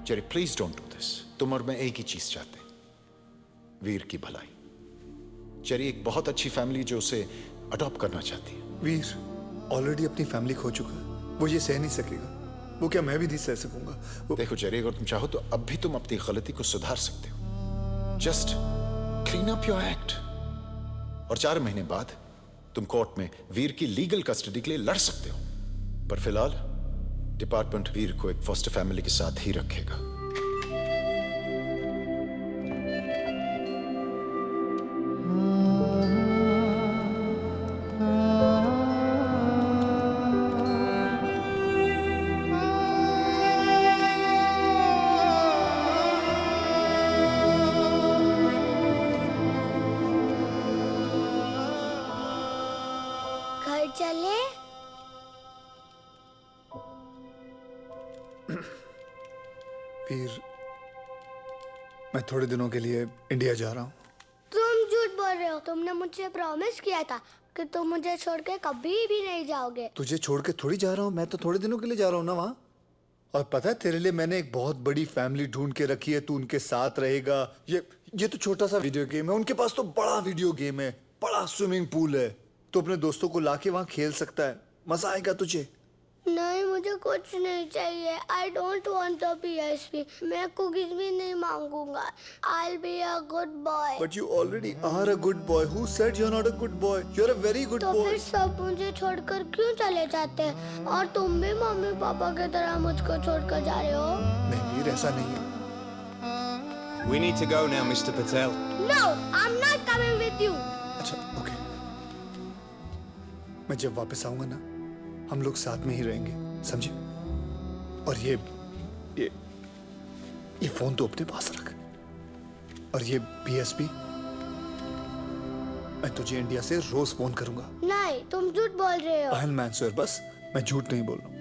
Jerry please don't do this. तुम और मैं एक ही चीज चाहते हैं, वीर की भलाई। जेरी एक बहुत अच्छी फैमिली जो उसे अडॉप्ट करना चाहती है। वीर ऑलरेडी अपनी फैमिली खो चुका है, वो ये सह नहीं सकेगा। वो क्या मैं भी नहीं सह सकूंगा? देखो जेरी, अगर तुम चाहो तो अब भी तुम अपनी गलती को सुधार सकते हो। Just clean up your act, और 4 महीने बाद तुम कोर्ट में वीर की लीगल कस्टडी के लिए लड़ सकते हो। पर फिलहाल डिपार्टमेंट वीर को एक फॉस्टर फैमिली के साथ ही रखेगा। घर चले? वीर, मैं थोड़े दिनों के लिए इंडिया जा रहा हूँ। तुम झूठ बोल रहे हो। तुमने मुझसे प्रॉमिस किया था कि तुम मुझे छोड़ के कभी भी नहीं जाओगे। तुझे छोड़ के थोड़ी जा रहा हूँ, मैं तो थोड़े दिनों के लिए जा रहा हूँ ना वहाँ। और पता है, तेरे लिए मैंने एक बहुत बड़ी फैमिली ढूंढ के रखी है, तू उनके साथ रहेगा। ये तो छोटा सा वीडियो गेम है, उनके पास तो बड़ा वीडियो गेम है, बड़ा स्विमिंग पूल है। तो अपने दोस्तों को लाके वहाँ खेल सकता है, मजा आएगा तुझे। नहीं, मुझे कुछ नहीं चाहिए। I don't want the PSP। मैं कुकीज भी नहीं मांगूंगा। I'll be a good boy। But you already are a good boy. Who said you're not a good boy? You're a very good तो boy। फिर सब मुझे छोड़कर क्यों चले जाते हैं? और तुम भी मम्मी पापा की तरह मुझको छोड़कर जा रहे हो? नहीं वीर, ऐसा नहीं है। We need to go now, Mr. Patel. No, I'm not coming with you। अच्छा, ओके। मैं जब वापस आऊंगा ना, हम लोग साथ में ही रहेंगे, समझे? और ये फोन तो अपने पास रख, और ये PSP मैं तुझे इंडिया से रोज फोन करूंगा। नहीं, तुम झूठ बोल रहे हो। मैं आंसर, बस मैं झूठ नहीं बोल रहा हूँ।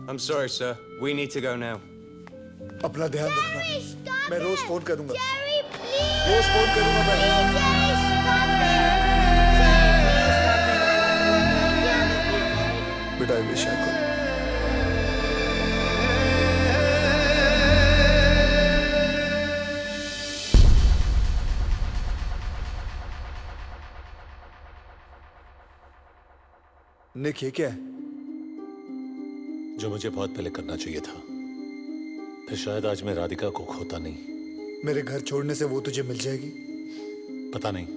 I'm sorry, sir. We need to go now. अपना ध्यान रखना। मैं रोज फोन करूंगा। Please। रोज फोन करूंगा मैं। Jerry, stop it। But I wish I could. निक, ये क्या है? जो मुझे बहुत पहले करना चाहिए था, फिर शायद आज मैं राधिका को खोता नहीं। मेरे घर छोड़ने से वो तुझे मिल जाएगी? पता नहीं,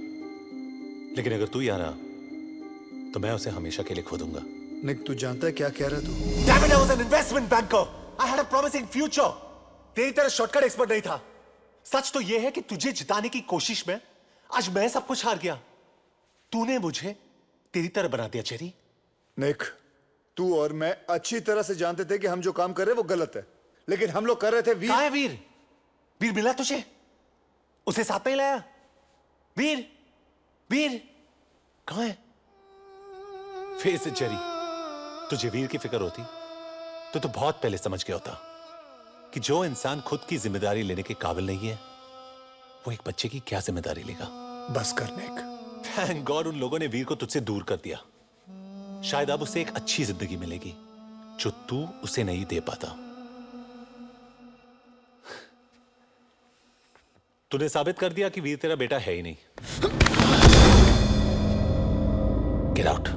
लेकिन अगर तू यहाँ रहा तो मैं उसे हमेशा के लिए खो दूंगा। निक, तू जानता है क्या कह रहा है तू? Damn it, I was an investment banker. I had a promising future. तेरी तरह शॉर्टकट एक्सपर्ट नहीं था। सच तो यह है कि तुझे जिताने की कोशिश में आज मैं सब कुछ हार गया। तूने मुझे तेरी तरह बना दिया जेरी। निक, तू और मैं अच्छी तरह से जानते थे कि हम जो काम कर रहे हैं वो गलत है, लेकिन हम लोग कर रहे थे। वीर कहाँ है वीर? वीर मिला तुझे? उसे साथ नहीं लाया? वीर, वीर कहाँ है? फेस इट जेरी, तुझे वीर की फिक्र होती तो बहुत पहले समझ गया होता कि जो इंसान खुद की जिम्मेदारी लेने के काबिल नहीं है, वो एक बच्चे की क्या जिम्मेदारी लेगा। बस कर निक। थैंक गॉड उन लोगों ने वीर को तुझसे दूर कर दिया। शायद अब उसे एक अच्छी जिंदगी मिलेगी जो तू उसे नहीं दे पाता। तूने साबित कर दिया कि वीर तेरा बेटा है ही नहीं। Get out.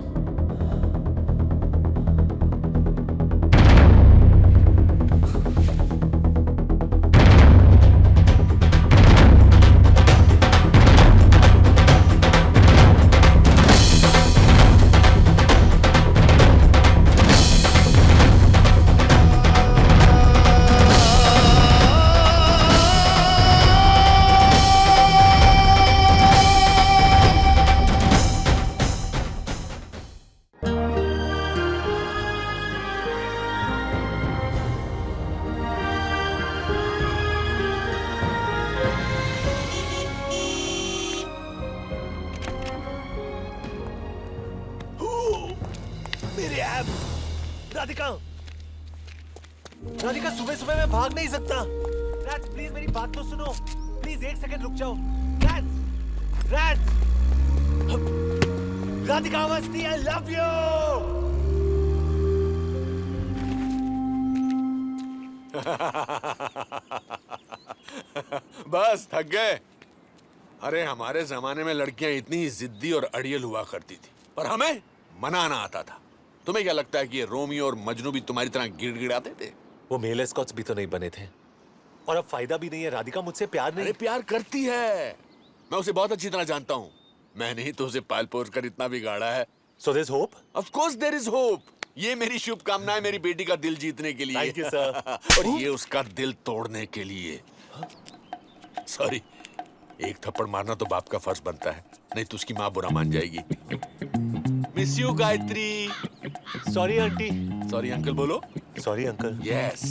मेरे abs! राधिका, राधिका सुबह सुबह मैं भाग नहीं सकता। रैट्स प्लीज मेरी बात तो सुनो। प्लीज एक सेकंड रुक जाओ। Rats, rats! Radhika Awasthi, I love you! बस थक गए। अरे हमारे जमाने में लड़कियां इतनी जिद्दी और अड़ियल हुआ करती थी, पर हमें मनाना आता था। तुम्हें क्या लगता है कि ये रोमियो और मजनू भी तुम्हारी तरह गिड़गिड़ाते थे? वो मेल एस्कॉट्स भी तो नहीं बने थे, और अब फायदा भी नहीं है। राधिका मुझसे प्यार नहीं। अरे प्यार करती है, मैं उसे बहुत अच्छी तरह जानता हूँ। मैंने ही तो उसे पाल पोस कर इतना बिगाड़ा है। So there's hope? Of course there is hope. ये मेरी शुभकामनाएं मेरी बेटी का दिल जीतने के लिए। Thank you, sir. और ये उसका दिल तोड़ने के लिए। सॉरी, एक थप्पड़ मारना तो बाप का फर्ज बनता है, नहीं तो उसकी माँ बुरा मान जाएगी। Miss you Gayatri. Sorry aunty. Sorry uncle बोलो। Sorry uncle. यस,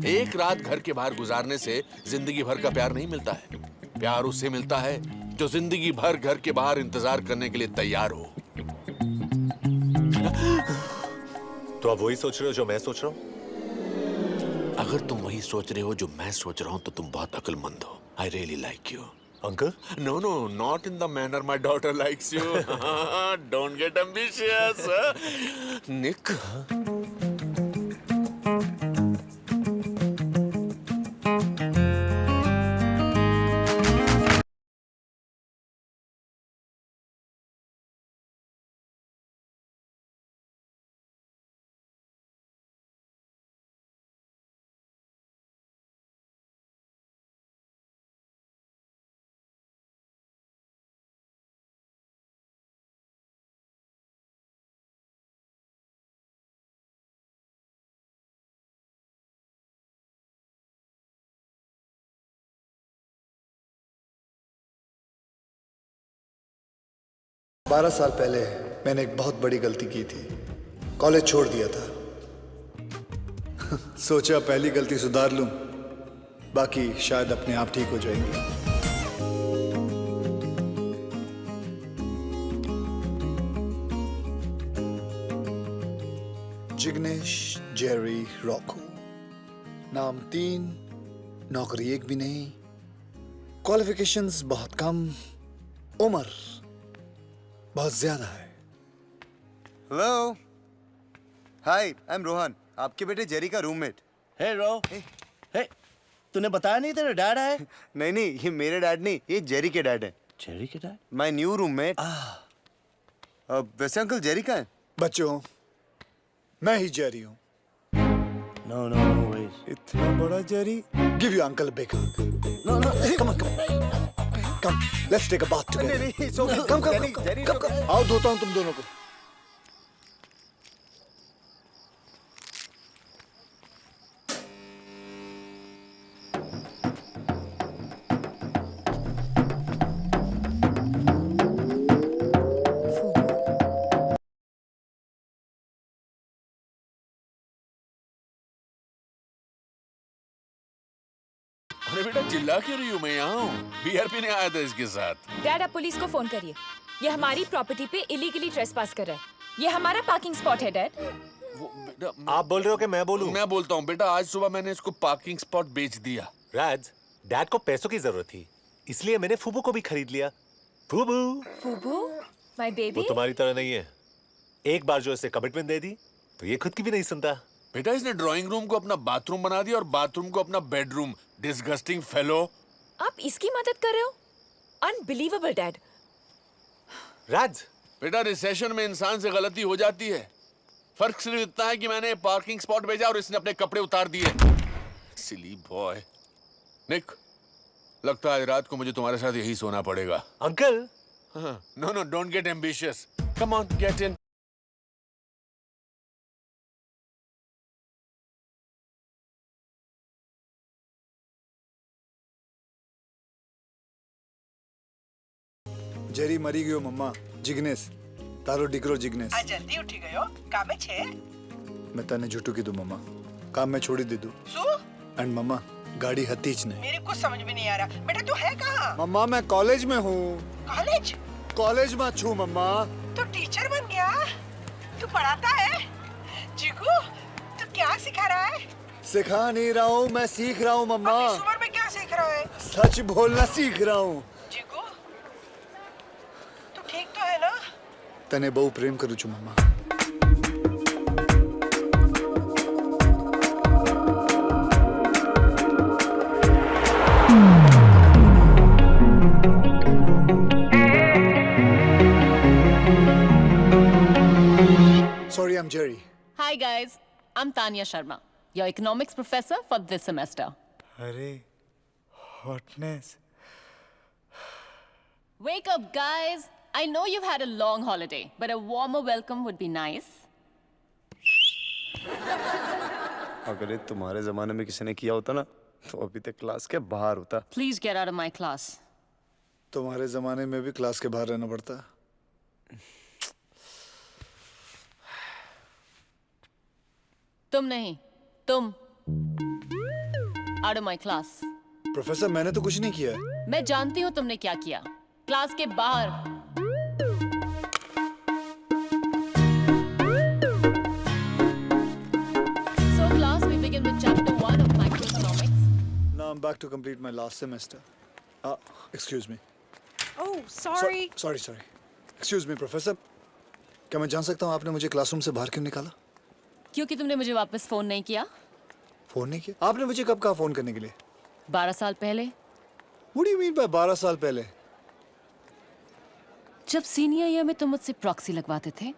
एक रात घर के बाहर गुजारने से जिंदगी भर का प्यार नहीं मिलता है। प्यार उससे मिलता है जो जिंदगी भर घर के बाहर इंतजार करने के लिए तैयार हो। तो आप वही सोच रहे हो जो मैं सोच रहा हूँ? अगर तुम वही सोच रहे हो जो मैं सोच रहा हूँ तो तुम बहुत अक्लमंद हो। I really like you. Uncle? No, not in the manner my daughter likes you. Don't get ambitious. Nick. बारह साल पहले मैंने एक बहुत बड़ी गलती की थी। कॉलेज छोड़ दिया था। सोचा पहली गलती सुधार लूं, बाकी शायद अपने आप ठीक हो जाएंगी। जिग्नेश जेरी रॉको, नाम 3, नौकरी एक भी नहीं, क्वालिफिकेशंस बहुत कम, उम्र बहुत ज्यादा है। Hello, hi, I am Rohan, आपके बेटे जेरी का रूममेट। हे रो, हे, तूने बताया नहीं तेरा डैड है? नहीं, ये मेरे डैड नहीं, ये जेरी के डैड है। जेरी के डैड? My new roommate. वैसे अंकल जेरी का है? बच्चों, मैं ही जेरी हूँ। No, no, no ways. इतना बड़ा Jerry? Give your uncle a big hug. No, no. Come on, come. Let's take a bath together. नहीं, it's okay. Come. Jerry, Come. आओ धोता हूँ तुम दोनों को। अरे बेटा चिल्ला क्यों रही हूँ? मैं यहाँ हूँ। बीयर पीने आया था इसके साथ। डैड आप पुलिस को फोन करिए। ये हमारी प्रॉपर्टी पे इलीगली ट्रेसपास कर रहा है। ये हमारा पार्किंग स्पॉट है डैड। आप बोल रहे हो कि मैं बोलूं? मैं बोलता हूँ बेटा, आज सुबह मैंने इसको पार्किंग स्पॉट बेच दिया। राज, डैड को पैसों की जरूरत थी, इसलिए मैंने फूबू को भी खरीद लिया। फूबू माय बेबी। वो तुम्हारी तरह नहीं है। एक बार जो इसे कमिटमेंट दे दी तो ये खुद की भी नहीं सुनता। बेटा इसने ड्राइंग रूम को अपना बाथरूम बना दिया और बाथरूम को अपना बेडरूम। Disgusting fellow. आप इसकी मदद कर रहे हो? Unbelievable dad. राज, बेटा रिसेशन में इंसान से गलती हो जाती है। फर्क सिर्फ इतना है कि मैंने पार्किंग स्पॉट भेजा और इसने अपने कपड़े उतार दिए। सिली बॉय। निक, लगता है आज रात को मुझे तुम्हारे साथ यही सोना पड़ेगा। Uncle. No, don't get ambitious. Come on, get in. Jerry मरी गयो मम्मा। जिग्नेस तारो डिकरो जिग्नेस। आज जल्दी उठी गयो, कामे छे? मैं तने झूठू की दू मम्मा, काम में छोड़ी दे दू। सु? एंड मम्मा गाड़ी हतीज नहीं। मेरे को समझ में नहीं आ रहा। बेटा तू है कहाँ? मम्मा मैं कॉलेज में हूँ। कॉलेज? कॉलेज में छू मम्मा। तू टीचर बन गया? तू पढ़ाता है? जीगू, तू क्या सिखा रहा है? सिखा नहीं रहा हूँ, मैं सीख रहा हूँ मम्मा। इस उम्र में क्या सीख रहा है? सच बोलना सीख रहा हूँ। जीगू, तू ठीक तो है ना? तने बहु प्रेम करू छू मम्मा। Sorry, I'm Jerry. Hi guys, I'm Tanya Sharma, your economics professor for this semester. अरे hotness. Wake up guys, I know you've had a long holiday, but a warmer welcome would be nice. अगर ये तुम्हारे जमाने में किसी ने किया होता ना तो अभी तक क्लास के बाहर होता। Please get out of my class. तुम्हारे जमाने में भी क्लास के बाहर रहना पड़ता। तुम नहीं, तुम out of my class. Professor मैंने तो कुछ नहीं किया है। मैं जानती हूँ तुमने क्या किया। क्लास के बाहर। So class, we begin with chapter 1 of microeconomics. Now I'm back to complete my last semester. Excuse me. Oh, sorry. Sorry. Excuse me, professor. क्या मैं जान सकता हूँ आपने मुझे क्लासरूम से बाहर क्यों निकाला? क्योंकि तुमने मुझे वापस फोन नहीं किया। फोन नहीं किया? आपने मुझे कब कहा फोन करने के लिए? 12 साल पहले। What do you mean by 12 साल पहले? जब सीनियर ईयर में तुम मुझसे प्रॉक्सी लगवाते थे,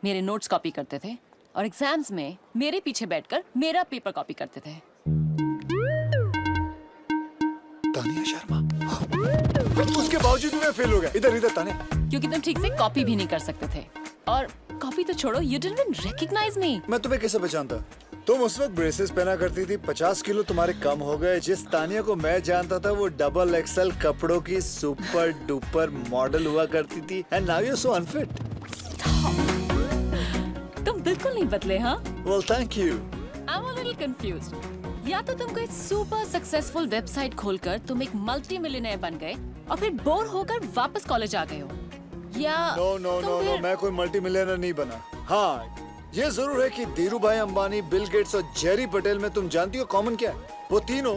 मेरे नोट्स कॉपी करते थे और एग्जाम्स में मेरे पीछे बैठकर मेरा पेपर कॉपी करते थे। तानिया शर्मा। उसके बावजूद मैं फेल हो गया। इधर तानिया। क्योंकि तुम ठीक से कॉपी भी नहीं कर सकते थे। और कॉपी तो छोड़ो, you didn't even recognize me. मैं तुम्हें कैसे पहचानता? तुम उस वक्त ब्रेसेस पहना करती थी, 50 किलो तुम्हारे कम हो गए। जिस तानिया को मैं जानता था वो डबल एक्सएल कपड़ों की सुपर डुपर मॉडल हुआ करती थी। And now you are so unfit. तुम बिल्कुल नहीं बदले, हाँ? Well, thank you. I'm a little confused. या तो तुम कोई सुपर सक्सेसफुल वेबसाइट खोलकर तुम एक मल्टी मिलियनेयर बन गए और फिर बोर होकर वापस कॉलेज आ गए हो, या No, मैं कोई मल्टी मिलियनर नहीं बना। हाँ, ये जरूर है कि धीरू भाई अंबानी, बिल गेट्स और जेरी पटेल में तुम जानती हो कॉमन क्या है? वो तीनों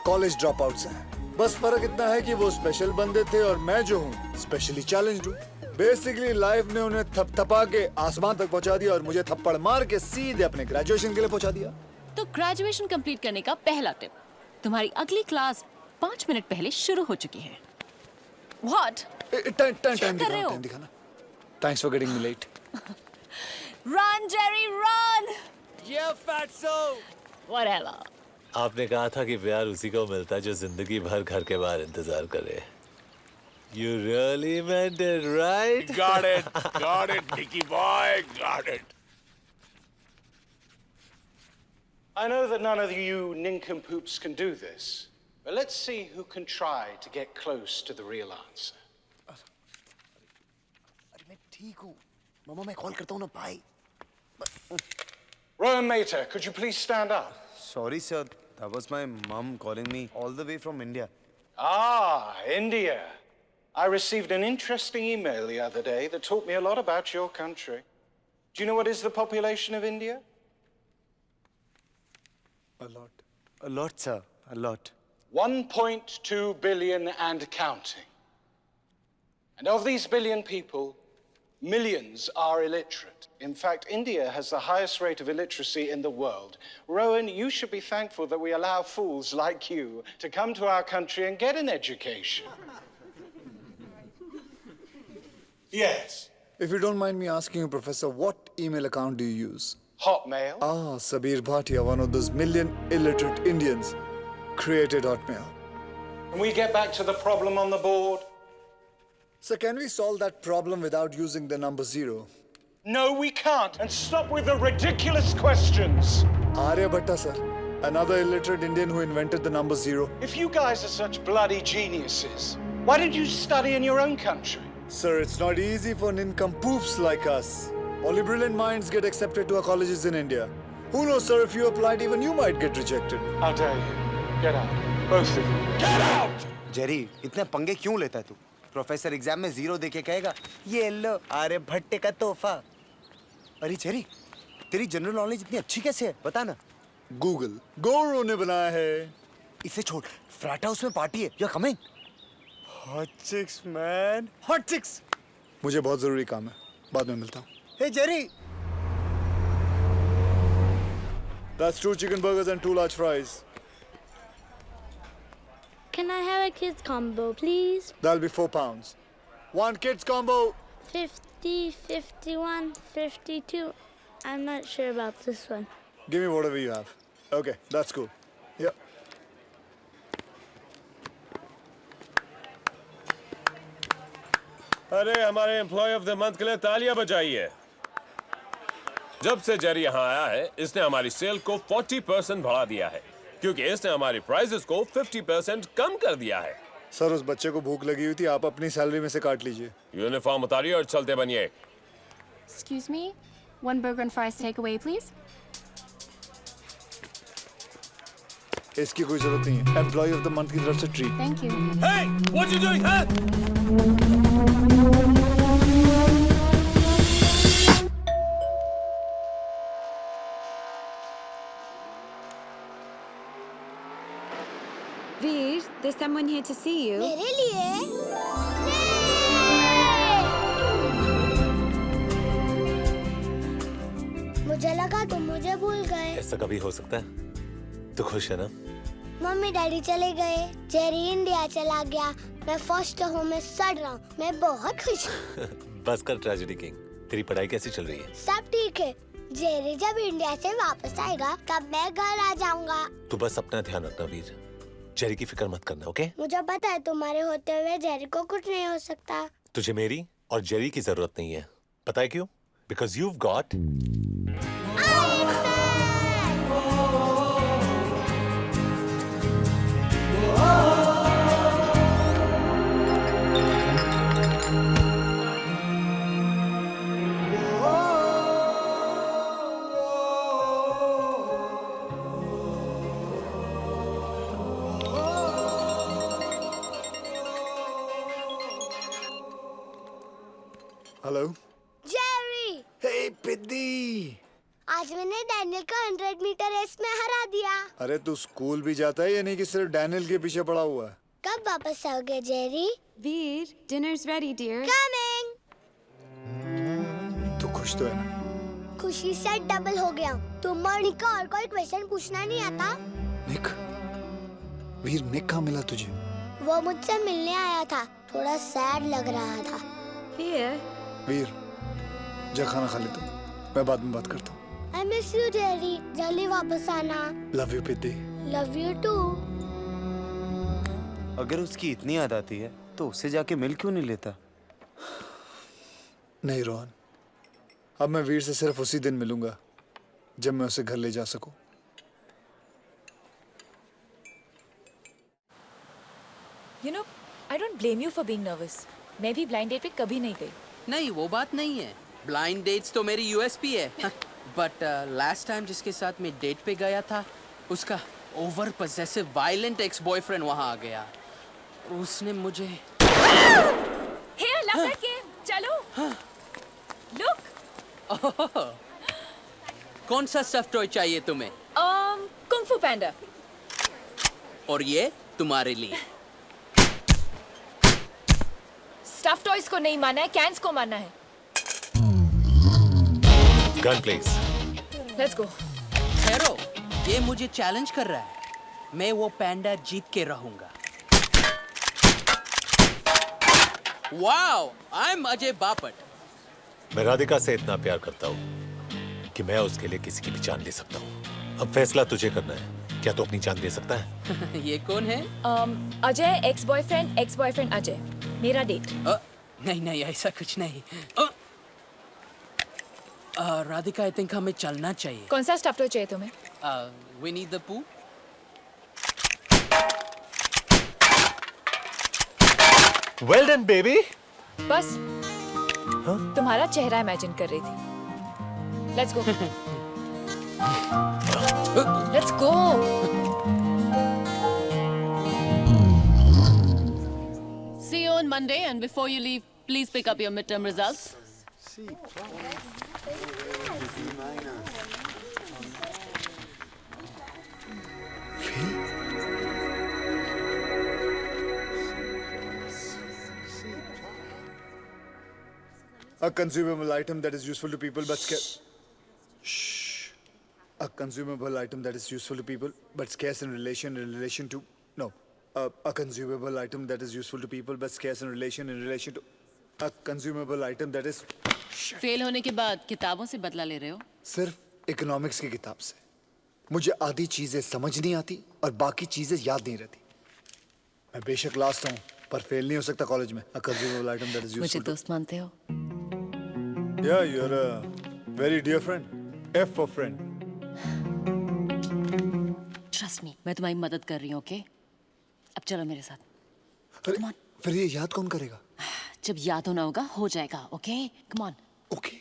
कॉलेज ड्रॉप आउट्स हैं। बस फर्क इतना है कि वो स्पेशल बंदे थे और मैं जो हूँ स्पेशली चैलेंज्ड हूँ। बेसिकली लाइफ ने उन्हें थपथपा के आसमान तक पहुँचा दिया और मुझे थप्पड़ मार के सीधे अपने ग्रेजुएशन के लिए पहुँचा दिया। तो ग्रेजुएशन कंप्लीट करने का पहला टिप, तुम्हारी अगली क्लास 5 मिनट पहले शुरू हो चुकी है। What? टाइम दिखाना। Thanks for getting me late. Run, Jerry, run! Yeah, fatso! Whatever. आपने कहा था कि प्यार उसी को मिलता है जो जिंदगी भर घर के बाहर इंतजार करे. You really meant it, right? Got it, Nicky boy, got it. I know that none of you nincompoops can do this, but let's see who can try to get close to the real answer. अरे मैं ठीक हूँ. मामा मैं call करता हूँ ना भाई. Rowan Mater, could you please stand up? Sorry, sir. That was my mom calling me all the way from India. Ah, India. I received an interesting email the other day that taught me a lot about your country. Do you know what is the population of India? A lot. A lot, sir. A lot. 1.2 billion and counting. And of these billion people, millions are illiterate. In fact, India has the highest rate of illiteracy in the world. Rowan, you should be thankful that we allow fools like you to come to our country and get an education. Yes. If you don't mind me asking you, Professor, what email account do you use? Hotmail. Ah, Sabir Bhatia, one of those million illiterate Indians, created Hotmail. Can we get back to the problem on the board? So can we solve that problem without using the number 0? No, we can't. And stop with the ridiculous questions. Aryabhatta, sir. Another illiterate Indian who invented the number 0. If you guys are such bloody geniuses, why did you study in your own country? Sir, it's not easy for nincompoops like us. Only brilliant minds get accepted to our colleges in India. Who knows, sir, if you applied, even you might get rejected. How dare you? Get out. Both of you. Get out! Jerry, इतने पंगे क्यों लेता है तू? Professor exam में 0 देके कहेगा, ये लो आर्यभट्ट का तोहफा. अरे जेरी, तेरी जनरल नॉलेज इतनी अच्छी कैसे है? बता ना. गूगल, गौरव ने बनाया है. इसे छोड़, फ्लैट हाउस में पार्टी है. You're coming? Hot chicks, man. Hot chicks. मुझे बहुत जरूरी काम है. बाद में मिलता हूँ. Hey, Jerry. That's 2 chicken burgers and 2 large fries. Can I have a kids combo, please? That'll be £4. 1 kids combo. 50, 51, 52. I'm not sure about this one. Give me whatever you have. Okay, that's cool. Yep. अरे हमारे employ of the month के लिए तालियां बजाइए. जब से Jerry यहाँ आया है, इसने हमारी सेल को 40% बढ़ा दिया है, क्योंकि इसने हमारी प्राइसेस को 50% कम कर दिया है. सर, उस बच्चे को भूख लगी हुई थी, आप अपनी सैलरी में से काट लीजिए. यूनिफॉर्म उतारिए और चलते बनिए. Excuse me? 1 burger and fries takeaway, please. इसकी कोई जरूरत नहीं है. एम्प्लॉय ऑफ द मंथ की तरफ से treat. Thank you. Hey, what you doing, huh? Veer, there's someone here to see you. मेरे लिए? मुझे लगा तुम मुझे भूल गए. ऐसा कभी हो सकता है? तू खुश है ना? मम्मी डैडी चले गए, जेरी इंडिया चला गया, मैं फर्स्ट होम में सड़ रहा हूँ. मैं बहुत खुश हूँ. बस कर ट्रेजेडी किंग. तेरी पढ़ाई कैसी चल रही है? सब ठीक है. जेरी जब इंडिया से वापस आएगा तब मैं घर आ जाऊंगा. तू बस अपना ध्यान रखना वीर. जेरी की फिक्र मत करना, ओके? मुझे पता है तुम्हारे होते हुए जेरी को कुछ नहीं हो सकता. तुझे मेरी और जेरी की जरूरत नहीं है. पता है क्यों? Because you've got hello. Jerry. Hey पिद्दी. आज मैंने डैनियल को 100 मीटर रेस में हरा दिया. अरे तू स्कूल भी जाता है या नहीं कि सिर्फ डैनियल के पीछे पड़ा हुआ है? कब वापस आओगे Jerry? Veer, dinner's ready, dear. Coming. तू खुश तो है ना? खुशी से डबल हो गया. तुम और निक और कोई क्वेश्चन पूछना नहीं आता? निक? वीर, निक कहाँ मिला तुझे? वो मुझसे मिलने आया था. थोड़ा सैड लग रहा था. Veer. वीर, जा खाना खा ले तू. मैं बाद में बात करता हूँ। I miss you, Jerry. जल्दी वापस आना। लव यू पिद्दी। Love you too. अगर उसकी इतनी याद आती है तो उससे जाके मिल क्यों नहीं लेता? नहीं रोहन, अब मैं वीर से सिर्फ उसी दिन मिलूंगा जब मैं उसे घर ले जा सकूं। You know, I don't blame you for being nervous. मैं भी ब्लाइंड डेट पे कभी नहीं गई। नहीं, वो बात नहीं है। ब्लाइंड डेट्स तो मेरी यूएसपी है। बट लास्ट टाइम जिसके साथ मैं डेट पे गया था, उसका over possessive violent ex boyfriend वहां आ गया। उसने मुझे Hey, I love that game. चलो। Look. कौन सा स्टफ टॉय चाहिए तुम्हें? कुंग फू पैंडा। और ये तुम्हारे लिए। स्टफ टॉयज को नहीं माना है, कैंस को माना है। Gun please. Let's go. हेरो, ये मुझे चैलेंज कर रहा है। मैं वो पैंडा जीत के रहूंगा। Wow, I am Ajay Bapat. मैं राधिका से इतना प्यार करता हूँ कि मैं उसके लिए किसी की भी जान ले सकता हूँ। अब फैसला तुझे करना है। क्या तू अपनी जान दे सकता है? ये कौन है? Ajay ex boyfriend Ajay. मेरा डेट। नहीं नहीं, ऐसा कुछ नहीं। राधिका, आई थिंक हमें चलना चाहिए। कौन सा स्टफ टॉय चाहिए तुम्हें? विनी द पू। Well done, baby. बस तुम्हारा चेहरा इमेजिन कर रही थी। Let's go. Let's go. See you on Monday, and before you leave, please pick up your midterm results. A consumable item that is useful to people but scarce. A consumable item that is useful to people but scarce in relation to. No. A consumable item that is useful to people but scarce in relation to. A consumable item that is. Fail होने के बाद किताबों से बदला ले रहे हो? सिर्फ इकोनॉमिक्स की किताब से। मुझे आधी चीजें समझ नहीं आती और बाकी चीजें याद नहीं रहती। मैं बेशक लास्ट हूँ पर फेल नहीं हो सकता कॉलेज में। A consumable item that is useful. मुझे दोस्त मानते हो? Yeah, you're a very dear friend. F for friend. Trust me, मैं तुम्हारी मदद कर रही हूँ, ओके? अब चलो मेरे साथ। अरे, फिर ये याद कौन करेगा? जब याद होना होगा, हो जाएगा, okay? Come on. Okay.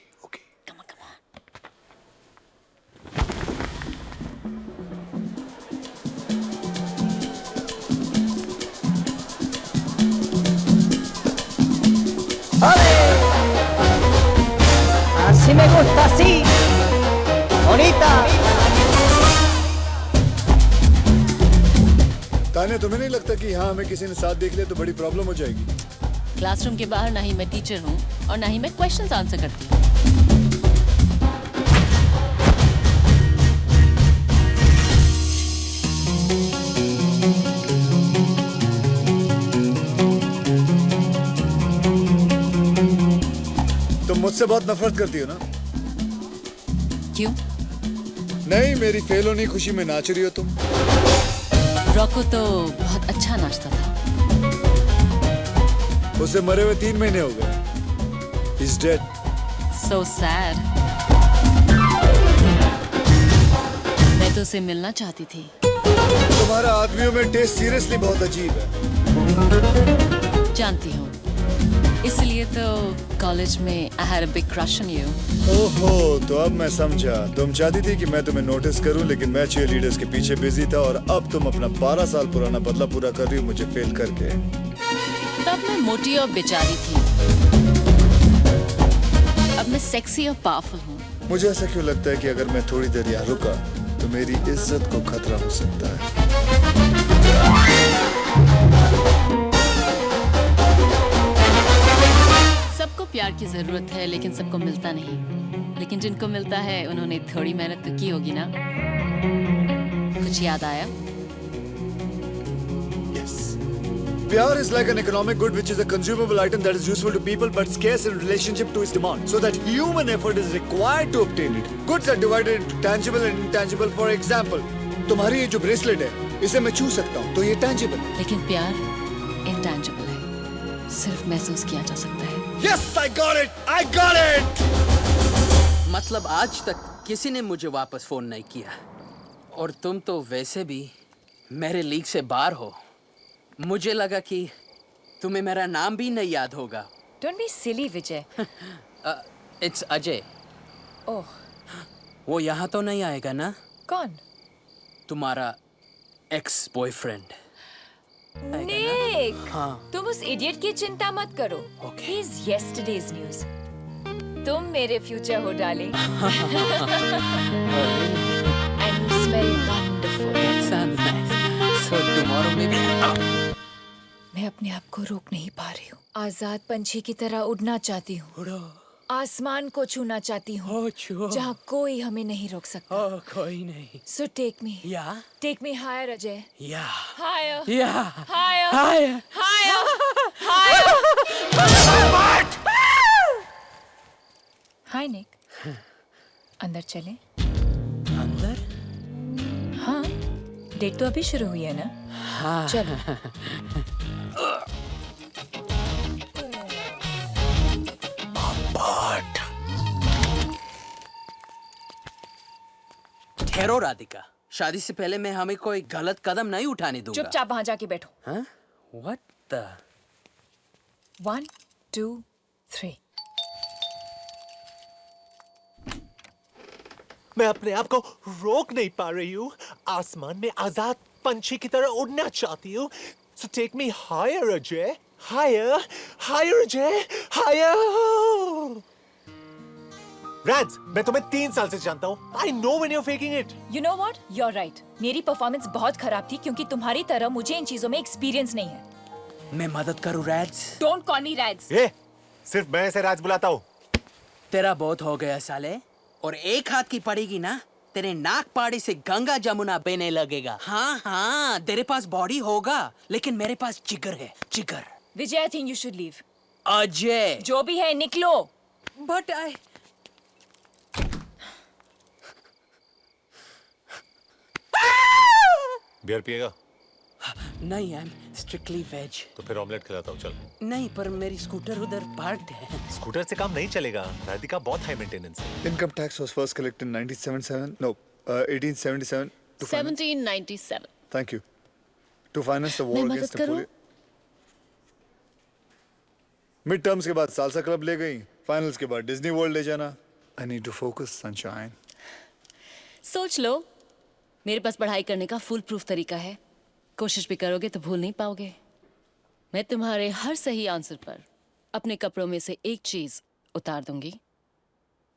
Así me gusta, así. Bonita. Tanya, तुम्हें नहीं लगता कि यहाँ हमें किसी ने साथ देख लिया तो बड़ी प्रॉब्लम हो जाएगी? क्लासरूम के बाहर ना ही मैं टीचर हूँ और ना ही मैं क्वेश्चंस आंसर करती हूँ। तुम मुझसे बहुत नफरत करती हो ना? क्यों? नहीं, मेरी फेल होने की खुशी में नाच रही हो तुम। रॉको तो बहुत अच्छा नाचता था। उसे मरे हुए 3 महीने हो गए। He's dead. So sad. मैं तो उसे मिलना चाहती थी। तुम्हारा आदमियों में टेस्ट सीरियसली बहुत अजीब है। जानती हूँ। इसलिए तो कॉलेज में I had a big crush on you. ओहो, तो अब मैं समझा। तुम चाहती थी कि मैं तुम्हें नोटिस करूं, लेकिन मैं cheerleaders के पीछे बिजी था और अब तुम अपना 12 साल पुराना बदला पूरा कर रही हो मुझे फेल करके। तब मैं मोटी और बेचारी थी। अब मैं सेक्सी और पावरफुल हूँ। मुझे ऐसा क्यों लगता है कि अगर मैं थोड़ी देर यहाँ रुका तो मेरी इज्जत को खतरा हो सकता है। सबको प्यार की जरूरत है, लेकिन सबको मिलता नहीं। लेकिन जिनको मिलता है उन्होंने थोड़ी मेहनत तो की होगी ना। कुछ याद आया? Yes. Pyar is like an economic good which is a consumable item that is useful to people but scarce in relationship to its demand. So that human effort is required to obtain it. Goods are divided into tangible and intangible. For example, तुम्हारी ये जो bracelet है, इसे मैं छू सकता हूँ, तो ये tangible. लेकिन प्यार intangible है, सिर्फ महसूस किया जा सकता है. Yes, I got it. I got it. मतलब आज तक किसी ने मुझे वापस फोन नहीं किया, और तुम तो वैसे भी मेरे लीग से बाहर हो. मुझे लगा कि तुम्हें मेरा नाम भी नहीं याद होगा. Don't be silly, Vijay. It's Ajay. ओह, वो यहाँ तो नहीं आएगा ना? कौन? तुम्हारा एक्स बॉयफ्रेंड. निक, हाँ. तुम उस इडियट की चिंता मत करो. He is yesterday's news. तुम मेरे फ्यूचर हो darling. And you smell wonderful. That sounds nice. So tomorrow maybe. मैं अपने आप को रोक नहीं पा रही हूँ. आजाद पंछी की तरह उड़ना चाहती हूँ. आसमान को छूना चाहती हूँ, जहाँ कोई हमें नहीं रोक सकता. कोई नहीं. So take me. Yeah. Take me higher, Ajay. Yeah. Higher. Yeah. Higher. Higher. Higher. Higher. Hi, Nick. अंदर चलें? अंदर? हाँ. डेट तो अभी शुरू हुई है ना? हाँ. चलो. ठहरो राधिका, शादी से पहले मैं हमें कोई गलत कदम नहीं उठाने दूंगा. चुपचाप वहां जाके बैठो. हाँ? What the? 1, 2, 3. मैं अपने आप को रोक नहीं पा रही हूँ. आसमान में आजाद पंछी की तरह उड़ना चाहती हूँ. So take me higher, Ajay. Higher, higher, Ajay. Higher. Rans, मैं तुम्हें 3 साल से जानता हूँ. I know when you're faking it. You know what? You're right. मेरी परफॉर्मेंस बहुत खराब थी क्योंकि तुम्हारी तरह मुझे इन चीजों में एक्सपीरियंस नहीं है. मैं मदद करूँ रैड्स? Don't call me Rads. सिर्फ मैं ऐसे राज बुलाता हूँ. तेरा बहुत हो गया साले. और एक हाथ की पड़ेगी ना, तेरे नाक पाड़ी से गंगा जमुना बहने लगेगा. हाँ हाँ, तेरे पास बॉडी होगा, लेकिन मेरे पास जिगर है, जिगर. Vijay, I think you should leave. Ajay. जो भी है निकलो. But I. बियर पिएगा? नहीं, I'm strictly veg. तो फिर ऑमलेट खिलाता हूँ, चल. नहीं, पर मेरी स्कूटर उधर पार्क्ड है. स्कूटर से काम नहीं चलेगा. राधिका बहुत हाई मेंटेनेंस है. Income tax was first collected in 1877. To finance- 1797. Thank you. To finance the war मैं against मदद करूं? Napoleon. मिड टर्म्स के बाद सालसा क्लब ले गई. फाइनल्स के बाद डिज्नी वर्ल्ड ले जाना. I need to focus, sunshine. सोच लो, मेरे पास पढ़ाई करने का फुल प्रूफ तरीका है. कोशिश भी करोगे तो भूल नहीं पाओगे. मैं तुम्हारे हर सही आंसर पर अपने कपड़ों में से एक चीज उतार दूंगी.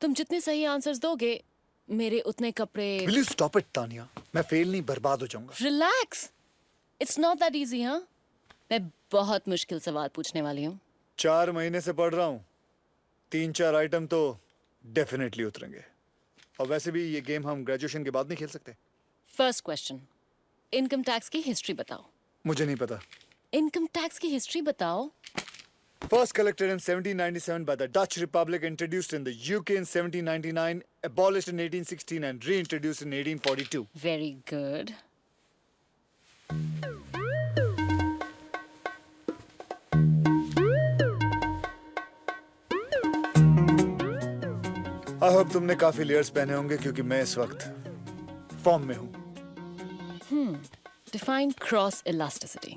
तुम जितने सही आंसर्स दोगे, मेरे उतने कपड़े. Will you stop it, Tania? मैं फेल नहीं, बर्बाद हो जाऊंगा. Relax. It's not that easy. हाँ, मैं बहुत मुश्किल सवाल पूछने वाली हूँ. 4 महीने से पढ़ रहा हूँ. 3-4 आइटम तो डेफिनेटली उतरेंगे. और वैसे भी ये गेम हम ग्रेजुएशन के बाद नहीं खेल सकते. फर्स्ट क्वेश्चन, इनकम टैक्स की हिस्ट्री बताओ. मुझे नहीं पता. इनकम टैक्स की हिस्ट्री बताओ. First collected in 1797 by the Dutch Republic, introduced in the UK in 1799, abolished in 1816 and reintroduced in 1842. Very good. I hope तुमने काफी लेयर्स पहने होंगे क्योंकि मैं इस वक्त फॉर्म में हूँ. Define cross elasticity.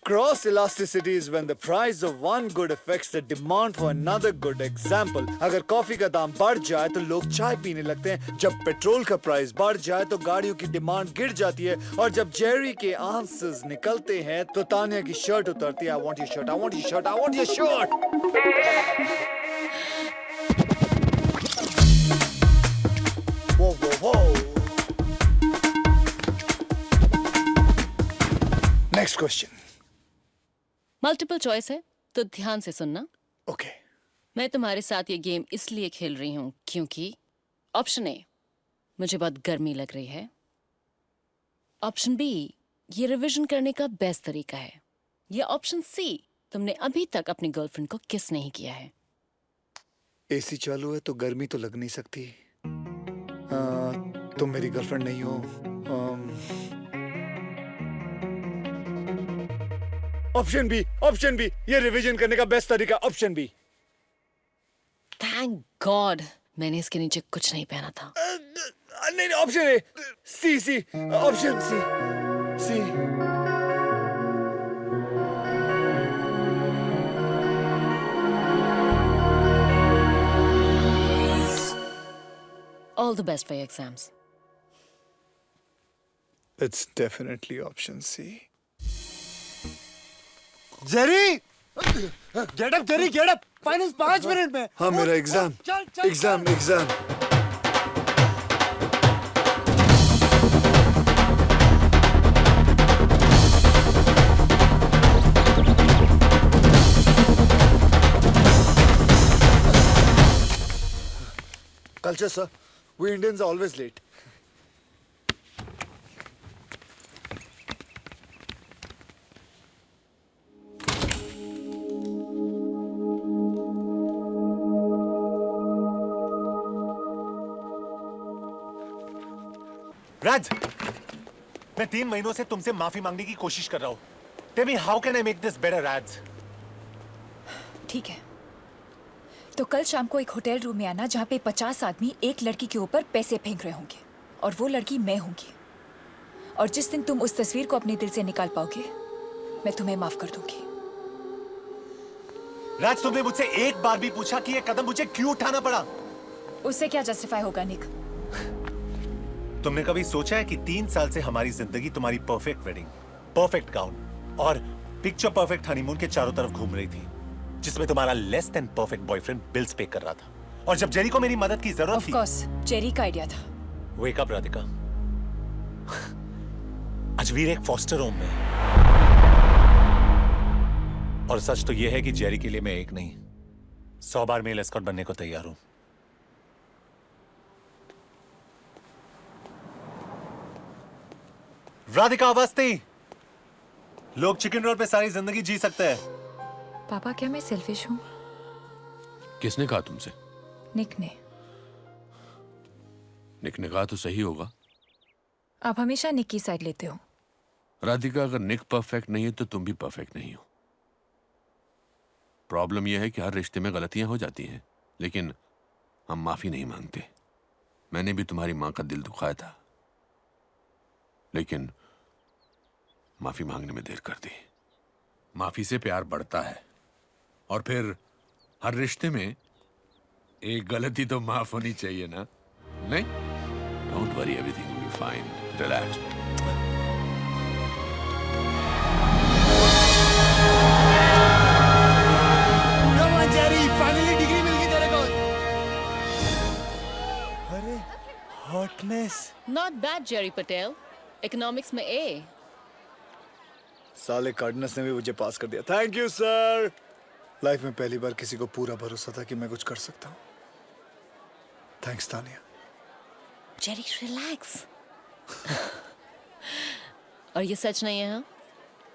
Cross elasticity is when the price of one good affects the demand for another good. Example, अगर कॉफी का दाम बढ़ जाए तो लोग चाय पीने लगते हैं. जब पेट्रोल का प्राइस बढ़ जाए तो गाड़ियों की डिमांड गिर जाती है. और जब जेरी के आंसर्स निकलते हैं तो तानिया की शर्ट उतरती है. I want your shirt, I want your shirt, I want your shirt. Whoa, whoa, whoa. Next question. Multiple choice है तो ध्यान से सुनना. ओके. मैं तुम्हारे साथ ये गेम इसलिए खेल रही हूँ क्योंकि ऑप्शन ए, मुझे बहुत गर्मी लग रही है. ऑप्शन बी, ये रिवीजन करने का बेस्ट तरीका है. या ऑप्शन सी, तुमने अभी तक अपनी गर्लफ्रेंड को किस नहीं किया है? एसी चालू है तो गर्मी तो लग नहीं सकती। तुम मेरी गर्लफ्रेंड नहीं हो। ऑप्शन बी, ये रिवीजन करने का बेस्ट तरीका, ऑप्शन बी। थैंक गॉड मैंने इसके नीचे कुछ नहीं पहना था। नहीं, option A, C, option C. All the best for your exams. It's definitely option C. Jerry, get up, finals 5 minute में। हाँ, मेरा exam. Culture, sir. We Indians are always late. राज, मैं 3 महीनों से तुमसे माफी मांगने की कोशिश कर रहा हूँ। Tell me, how can I make this better, राज? ठीक है, तो कल शाम को एक होटल रूम में आना जहाँ पे 50 आदमी एक लड़की के ऊपर पैसे फेंक रहे होंगे और वो लड़की मैं होंगी। और जिस दिन तुम उस तस्वीर को अपने दिल से निकाल पाओगे, मैं तुम्हें माफ कर दूंगी। राज, तुमने मुझसे एक बार भी पूछा कि ये कदम मुझे क्यों उठाना पड़ा? उससे क्या जस्टिफाई होगा निक? तुमने कभी सोचा है कि 3 साल से हमारी जिंदगी तुम्हारी परफेक्ट वेडिंग, परफेक्ट गाउन और पिक्चर परफेक्ट हनीमून के चारों तरफ घूम रही थी, जिसमें तुम्हारा less than perfect boyfriend bills पे कर रहा था। और जब जेरी को मेरी मदद की जरूरत थी, ऑफ कोर्स जेरी का आइडिया था। वेक अप राधिका, आज वीर एक फॉस्टर होम में है। और सच तो यह है कि जेरी के लिए मैं एक नहीं 100 बार मेल एस्कॉर्ट बनने को तैयार हूं। राधिका अवस्थी, लोग चिकन रोल पे सारी जिंदगी जी सकते हैं। पापा, क्या मैं सेल्फिश हूँ? किसने कहा तुमसे? निक ने। निक ने कहा तो सही होगा। आप हमेशा निक की साइड लेते हो। राधिका, अगर निक परफेक्ट नहीं है तो तुम भी परफेक्ट नहीं हो। प्रॉब्लम यह है कि हर रिश्ते में गलतियां हो जाती हैं, लेकिन हम माफी नहीं मांगते। मैंने भी तुम्हारी मां का दिल दुखाया था, लेकिन माफी मांगने में देर कर दी। माफी से प्यार बढ़ता है, और फिर हर रिश्ते में एक गलती तो माफ होनी चाहिए ना? नहीं? Don't worry, everything will be fine. Relax. Come on Jerry, finally degree मिल गई तेरे को। अरे hotness. Not bad Jerry Patel, economics में ए। साले कार्डिनस ने भी मुझे पास कर दिया। Thank you sir. लाइफ में पहली बार किसी को पूरा भरोसा था कि मैं कुछ कर सकता हूँ। थैंक्स तानिया। Jerry relax. और ये सच नहीं है, हाँ?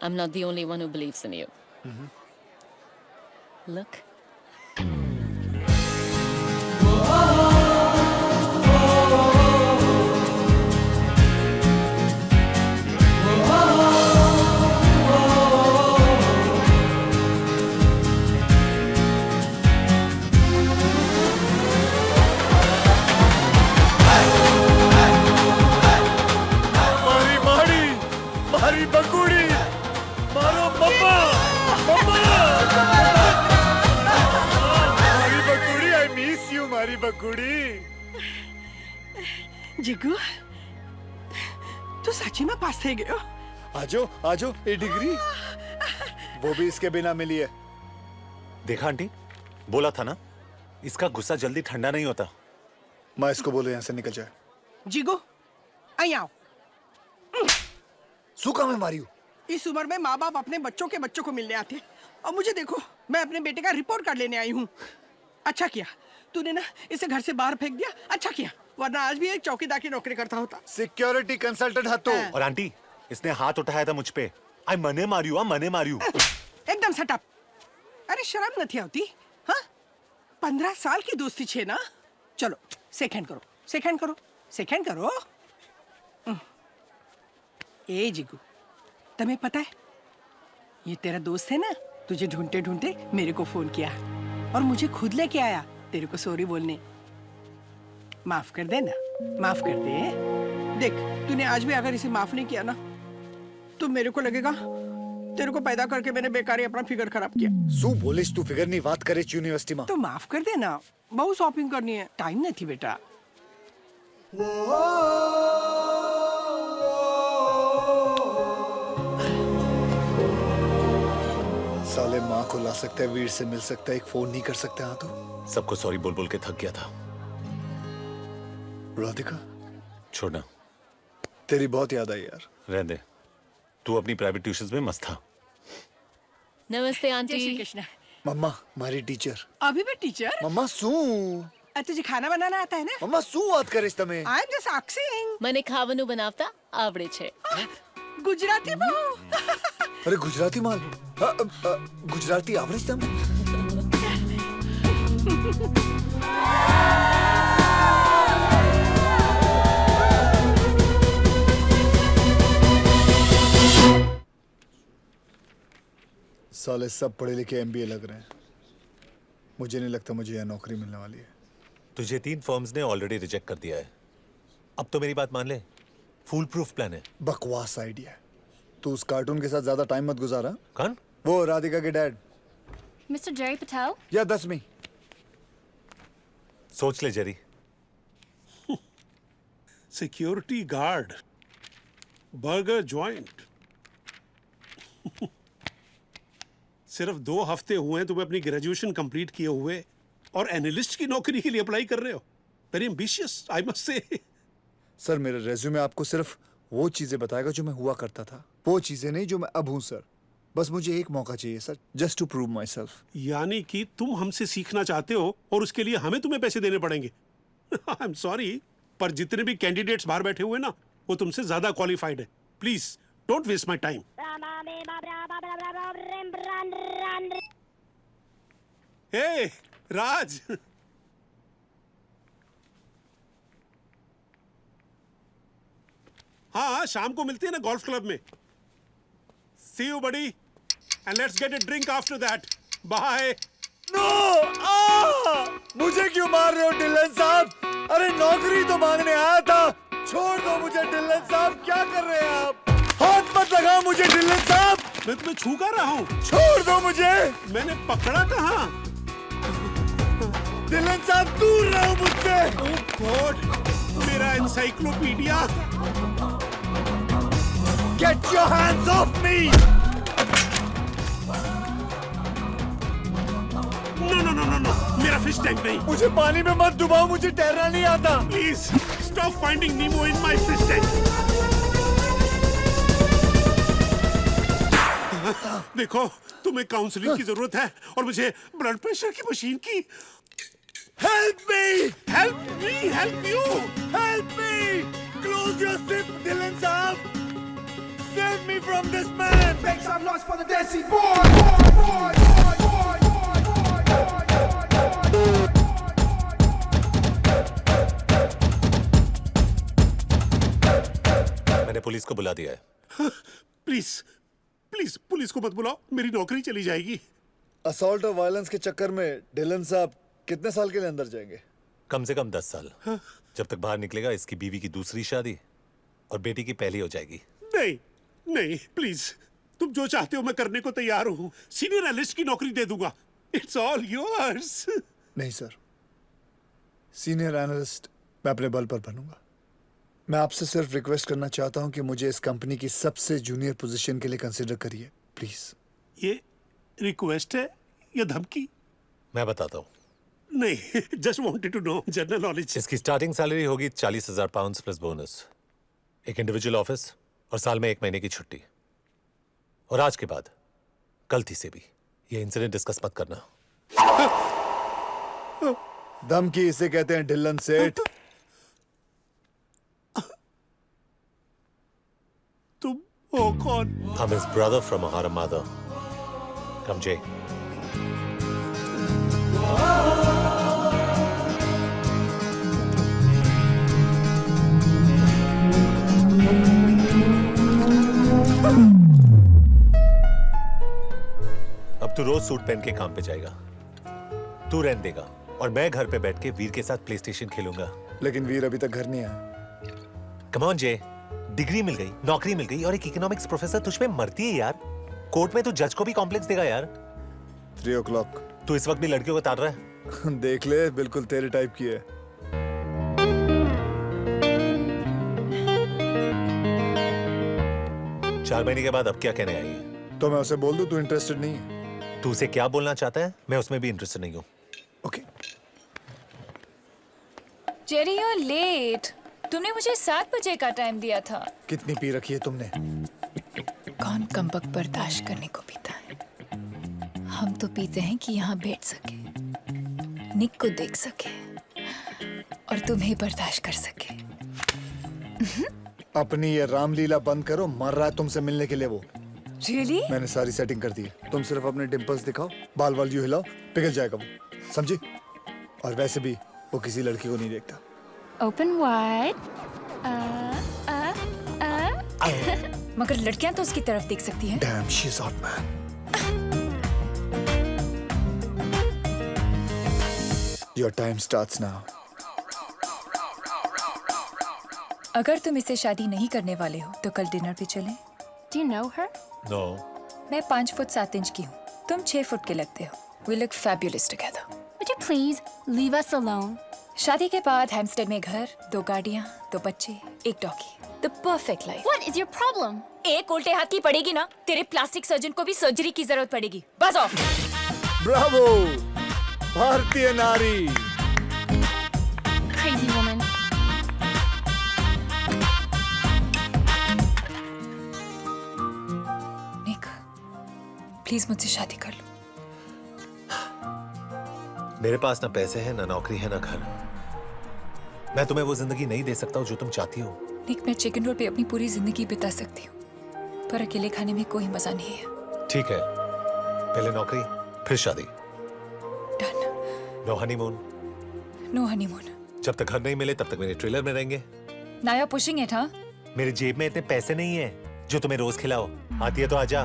I'm not the only one who believes in you. Look. मारी बकुड़ी, मारो मम्मा, मम्मा। मारी बकुड़ी, I miss you, मारी बकुड़ी। जिगू, तू सच्ची में पास थे गयो? आजो, आजो, ये डिग्री वो भी इसके बिना मिली है। देखा आंटी, बोला था ना, इसका गुस्सा जल्दी ठंडा नहीं होता। मैं इसको बोलो यहाँ से निकल जाए। जिगू, आई आओ। सूखा में मारी हूँ। इस उम्र में माँ बाप अपने बच्चों के बच्चों को मिलने आते हैं, और मुझे देखो, मैं अपने बेटे का रिपोर्ट कार्ड लेने आई हूँ। अच्छा किया तूने ना इसे घर से बाहर फेंक दिया, अच्छा किया, वरना आज भी एक चौकीदार की नौकरी करता होता। सिक्योरिटी कंसल्टेंट है तो। और आंटी, इसने हाथ उठाया था मुझ पे, આ મને માર્યું एकदम सटअप. अरे शर्म નથી આવતી? हाँ 15 साल की दोस्ती છે ना. चलो सेकंड करो. ए जिगू, तुम्हें पता है ये तेरा दोस्त है ना, तुझे ढूंढते ढूंढते मेरे को फोन किया और मुझे खुद लेके आया तेरे को सॉरी बोलने. माफ कर दे ना, माफ कर दे. देख तूने आज भी अगर इसे माफ नहीं किया ना तो मेरे को लगेगा तेरे को पैदा करके मैंने बेकारी अपना फिगर खराब किया. શું બોલીશ તું ફિગરની વાત કરે છે યુનિવર્સિટીમાં? तो माफ कर दे ना, बहुत शॉपिंग करनी है, टाइम नहीं थी बेटा. साले माँ को ला सकता है, वीर से मिल सकता है, एक फोन नहीं कर सकता. हाँ तो सबको सॉरी बोल बोल के थक गया था. राधिका छोड़ना. तेरी बहुत याद आई यार. रहने दे. तू अपनी प्राइवेट ट्यूशंस में मस्त था. नमस्ते जय आंटी. श्री कृष्ण. मम्मा मारी टीचर. अभी भी टीचर? मम्मा શું? तुझे खाना बनाना आता है ना? मम्मा શું વાત કરીશ તમે? I am just asking. મને ખાવાનું બનાવતા આવડે છે. गुजराती बहू. અરે ગુજરાતી માલ. ગુજરાતી આવડે છે તમને? साले सब पढ़े लिखे एमबीए लग रहे हैं. मुझे नहीं लगता मुझे यह नौकरी मिलने वाली है. तुझे 3 फर्म्स ने ऑलरेडी रिजेक्ट कर दिया है. अब तो मेरी बात मान ले. फूल प्रूफ प्लान है. बकवास आइडिया है. तू उस कार्टून के साथ ज्यादा टाइम मत गुजारा. कौन? वो राधिका के डैड. Mr. Jerry Patel? या 10वीं. सोच ले Jerry. Security guard, burger joint. सिर्फ 2 हफ्ते हुए हैं तुम्हें अपनी ग्रेजुएशन कंप्लीट किए हुए और एनालिस्ट की नौकरी के लिए अप्लाई कर रहे हो. Very ambitious I must say. Sir मेरा रेज्यूमे आपको सिर्फ वो चीजें बताएगा जो मैं हुआ करता था, वो चीजें नहीं जो मैं अब हूँ सर. बस मुझे एक मौका चाहिए sir, just to prove myself. यानी कि तुम हमसे सीखना चाहते हो और उसके लिए हमें तुम्हें पैसे देने पड़ेंगे. आई एम सॉरी, पर जितने भी कैंडिडेट्स बाहर बैठे हुए ना वो तुमसे ज्यादा क्वालिफाइड है. Please don't waste my time. Hey Raj. हाँ शाम को मिलते हैं ना गोल्फ क्लब में. See you buddy and let's get a drink after that. Bye. No! मुझे क्यों मार रहे हो डिलन साहब? अरे नौकरी तो मांगने आया था. छोड़ दो मुझे डिलन साहब. क्या कर रहे हैं आप? हाथ मत लगाओ मुझे डिलन साहब. मैं तुम्हें छू कर रहा हूँ. छोड़ दो मुझे. मैंने पकड़ा कहाँ? डिलन साहब दूर रहो मुझसे. ओह गॉड, मेरा encyclopedia. Get your hands off me. No no no no no, मेरा फिश टैंक नहीं. मुझे पानी में मत डुबाओ, मुझे तैरना नहीं आता. Please stop finding Nemo in my fish tank. देखो तुम्हें काउंसलिंग की जरूरत है और मुझे ब्लड प्रेशर की मशीन की. Help me. Help me, help you. Help me. Close your zip Dylan साहब. Save me from this man. Make some noise for the dancing boy. मैंने पुलिस को बुला दिया है. प्लीज प्लीज पुलिस को मत बुलाओ, मेरी नौकरी चली जाएगी. असॉल्ट और वायलेंस के चक्कर में डिलन साहब कितने साल के लिए अंदर जाएंगे? कम से कम 10 साल. जब तक बाहर निकलेगा इसकी बीवी की दूसरी शादी और बेटी की पहली हो जाएगी. नहीं नहीं प्लीज, तुम जो चाहते हो मैं करने को तैयार हूँ. सीनियर एनालिस्ट की नौकरी दे दूंगा. It's all yours. नहीं सर, सीनियर एनालिस्ट मैं अपने बल पर बनूंगा. मैं आपसे सिर्फ रिक्वेस्ट करना चाहता हूं कि मुझे इस कंपनी की सबसे जूनियर पोजीशन के लिए कंसीडर करिए प्लीज. ये रिक्वेस्ट है या धमकी? मैं बताता हूँ. नहीं, just wanted to know general knowledge. इसकी स्टार्टिंग सैलरी होगी 40,000 पाउंड प्लस बोनस, एक इंडिविजुअल ऑफिस और साल में 1 महीने की छुट्टी. और आज के बाद गलती से भी ये इंसिडेंट डिस्कस मत करना. धमकी इसे कहते हैं ढिल्लन सेठ. तुम ओ कौन? I'm his brother from her mother. Come, Jay. अब तू रोज सूट पहन के काम पे जाएगा, तू रेंट देगा और मैं घर पे बैठ के वीर के साथ प्ले स्टेशन खेलूंगा। लेकिन वीर अभी तक घर नहीं आया। कम ऑन जय, डिग्री मिल गई, नौकरी मिल गई और एक इकोनॉमिक्स प्रोफेसर तुझ पे मरती है यार। कोर्ट में तू जज को भी कॉम्प्लेक्स देगा यार। 3 o'clock। तू इस वक्त भी लड़कियों को ताड़ रहा है? देख ले, बिल्कुल तेरे टाइप की है। चार महीने के बाद अब क्या कहने आई है? तो मैं उसे बोल दूं तू इंटरेस्टेड नहीं है? तू उसे क्या बोलना चाहता है? मैं उसमें भी इंटरेस्टेड नहीं हूँ। Jerry you are late. तुमने मुझे 7 बजे का टाइम दिया था। कितनी पी रखी है तुमने? कौन कमबख्त बर्दाश्त करने को पीता है? हम तो पीते हैं कि यहाँ बैठ सके, निक को देख सके और तुम्हें बर्दाश्त कर सके। अपनी ये रामलीला बंद करो, मर रहा है तुमसे मिलने के लिए वो। Really? मैंने सारी सेटिंग कर दी है। तुम सिर्फ अपने डिंपल्स दिखाओ, बाल वाल यूं हिलाओ, पिघल जाएगा वो, समझी? और वैसे भी वो किसी लड़की को नहीं देखता। Open wide. मगर लड़कियां तो उसकी तरफ देख सकती हैं। Damn, she's hot, man. Your time starts now. अगर तुम इससे शादी नहीं करने वाले हो तो कल डिनर पे चलें। Do you know her? No. मैं 5 फुट 7 इंच की हूँ, तुम 6 फुट के लगते हो। We look fabulous together. Would you please leave us alone? शादी के बाद हैम्स्टेड में घर, 2 गाड़ियाँ, 2 बच्चे, 1 doggy. The perfect life. What is your problem? एक उल्टे हाथ की पड़ेगी ना, तेरे प्लास्टिक सर्जन को भी सर्जरी की जरूरत पड़ेगी। बस ऑफ। ब्रावो, भारतीय नारी। Crazy woman. निक, प्लीज मुझसे शादी कर लो। मेरे पास ना पैसे हैं, ना नौकरी है, ना घर। मैं तुम्हें वो जिंदगी नहीं दे सकता हूँ जो तुम चाहती हो। निक, मैं चिकन रोल पे अपनी पूरी जिंदगी बिता सकती हूँ, पर अकेले खाने में कोई मजा नहीं है। ठीक है, पहले नौकरी, फिर शादी। Done. No honeymoon. No honeymoon. जब तक घर नहीं मिले तब तक मेरे ट्रेलर में रहेंगे। नाया पुशिंग इट, हाँ? मेरी जेब में इतने पैसे नहीं है जो तुम्हें रोज खिलाओ। आती है तो आजा,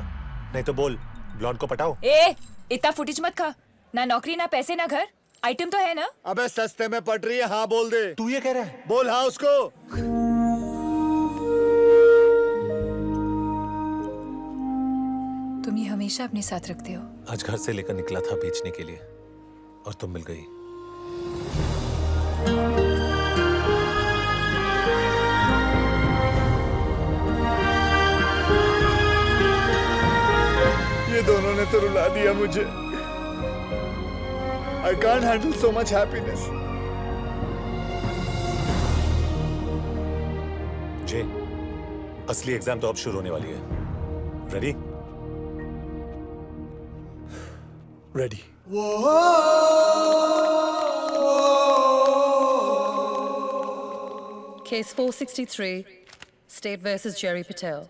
नहीं तो बोल ब्लॉन्ड को पटाओ। इतना फुटेज मत खा। ना नौकरी, ना पैसे, ना घर। आइटम तो है ना? अबे सस्ते में पट रही है, हाँ बोल दे। तू ये कह रहा है? बोल हाँ उसको। तुम ये हमेशा अपने साथ रखते हो। आज घर से लेकर निकला था बेचने के लिए और तुम मिल गई। ये दोनों ने तो रुला दिया मुझे। I can't handle so much happiness. जे, असली एग्जाम तो अब शुरू होने वाली है। Ready? Ready. Case 463, State versus Jerry Patel.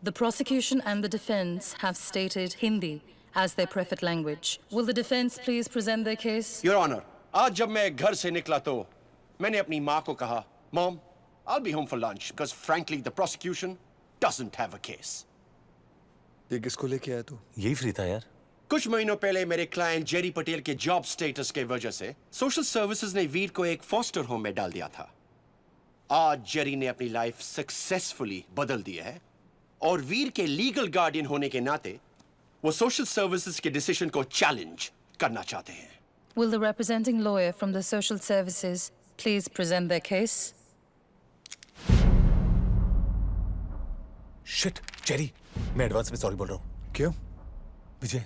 The prosecution and the defense have stated Hindi as their preferred language. Will the defense please present their case? Your Honor, आज जब मैं घर से निकला तो मैंने अपनी माँ को कहा, Mom, I'll be home for lunch because frankly the prosecution doesn't have a case. ये किसको लेके आया तू? यही फ्री था यार। कुछ महीनों पहले मेरे क्लाइंट जेरी पटेल के जॉब स्टेटस के वजह से सोशल सर्विसेज ने वीर को एक फॉस्टर होम में डाल दिया था। आज जेरी ने अपनी लाइफ सक्सेसफुली बदल दी है और वीर के लीगल गार्डियन होने के नाते वो सोशल सर्विसेज के डिसीजन को चैलेंज करना चाहते हैं। Will the representing lawyer from the social services please present their case? Shit, Jerry, मैं एडवांस में सॉरी बोल रहा हूँ। क्यों? विजय।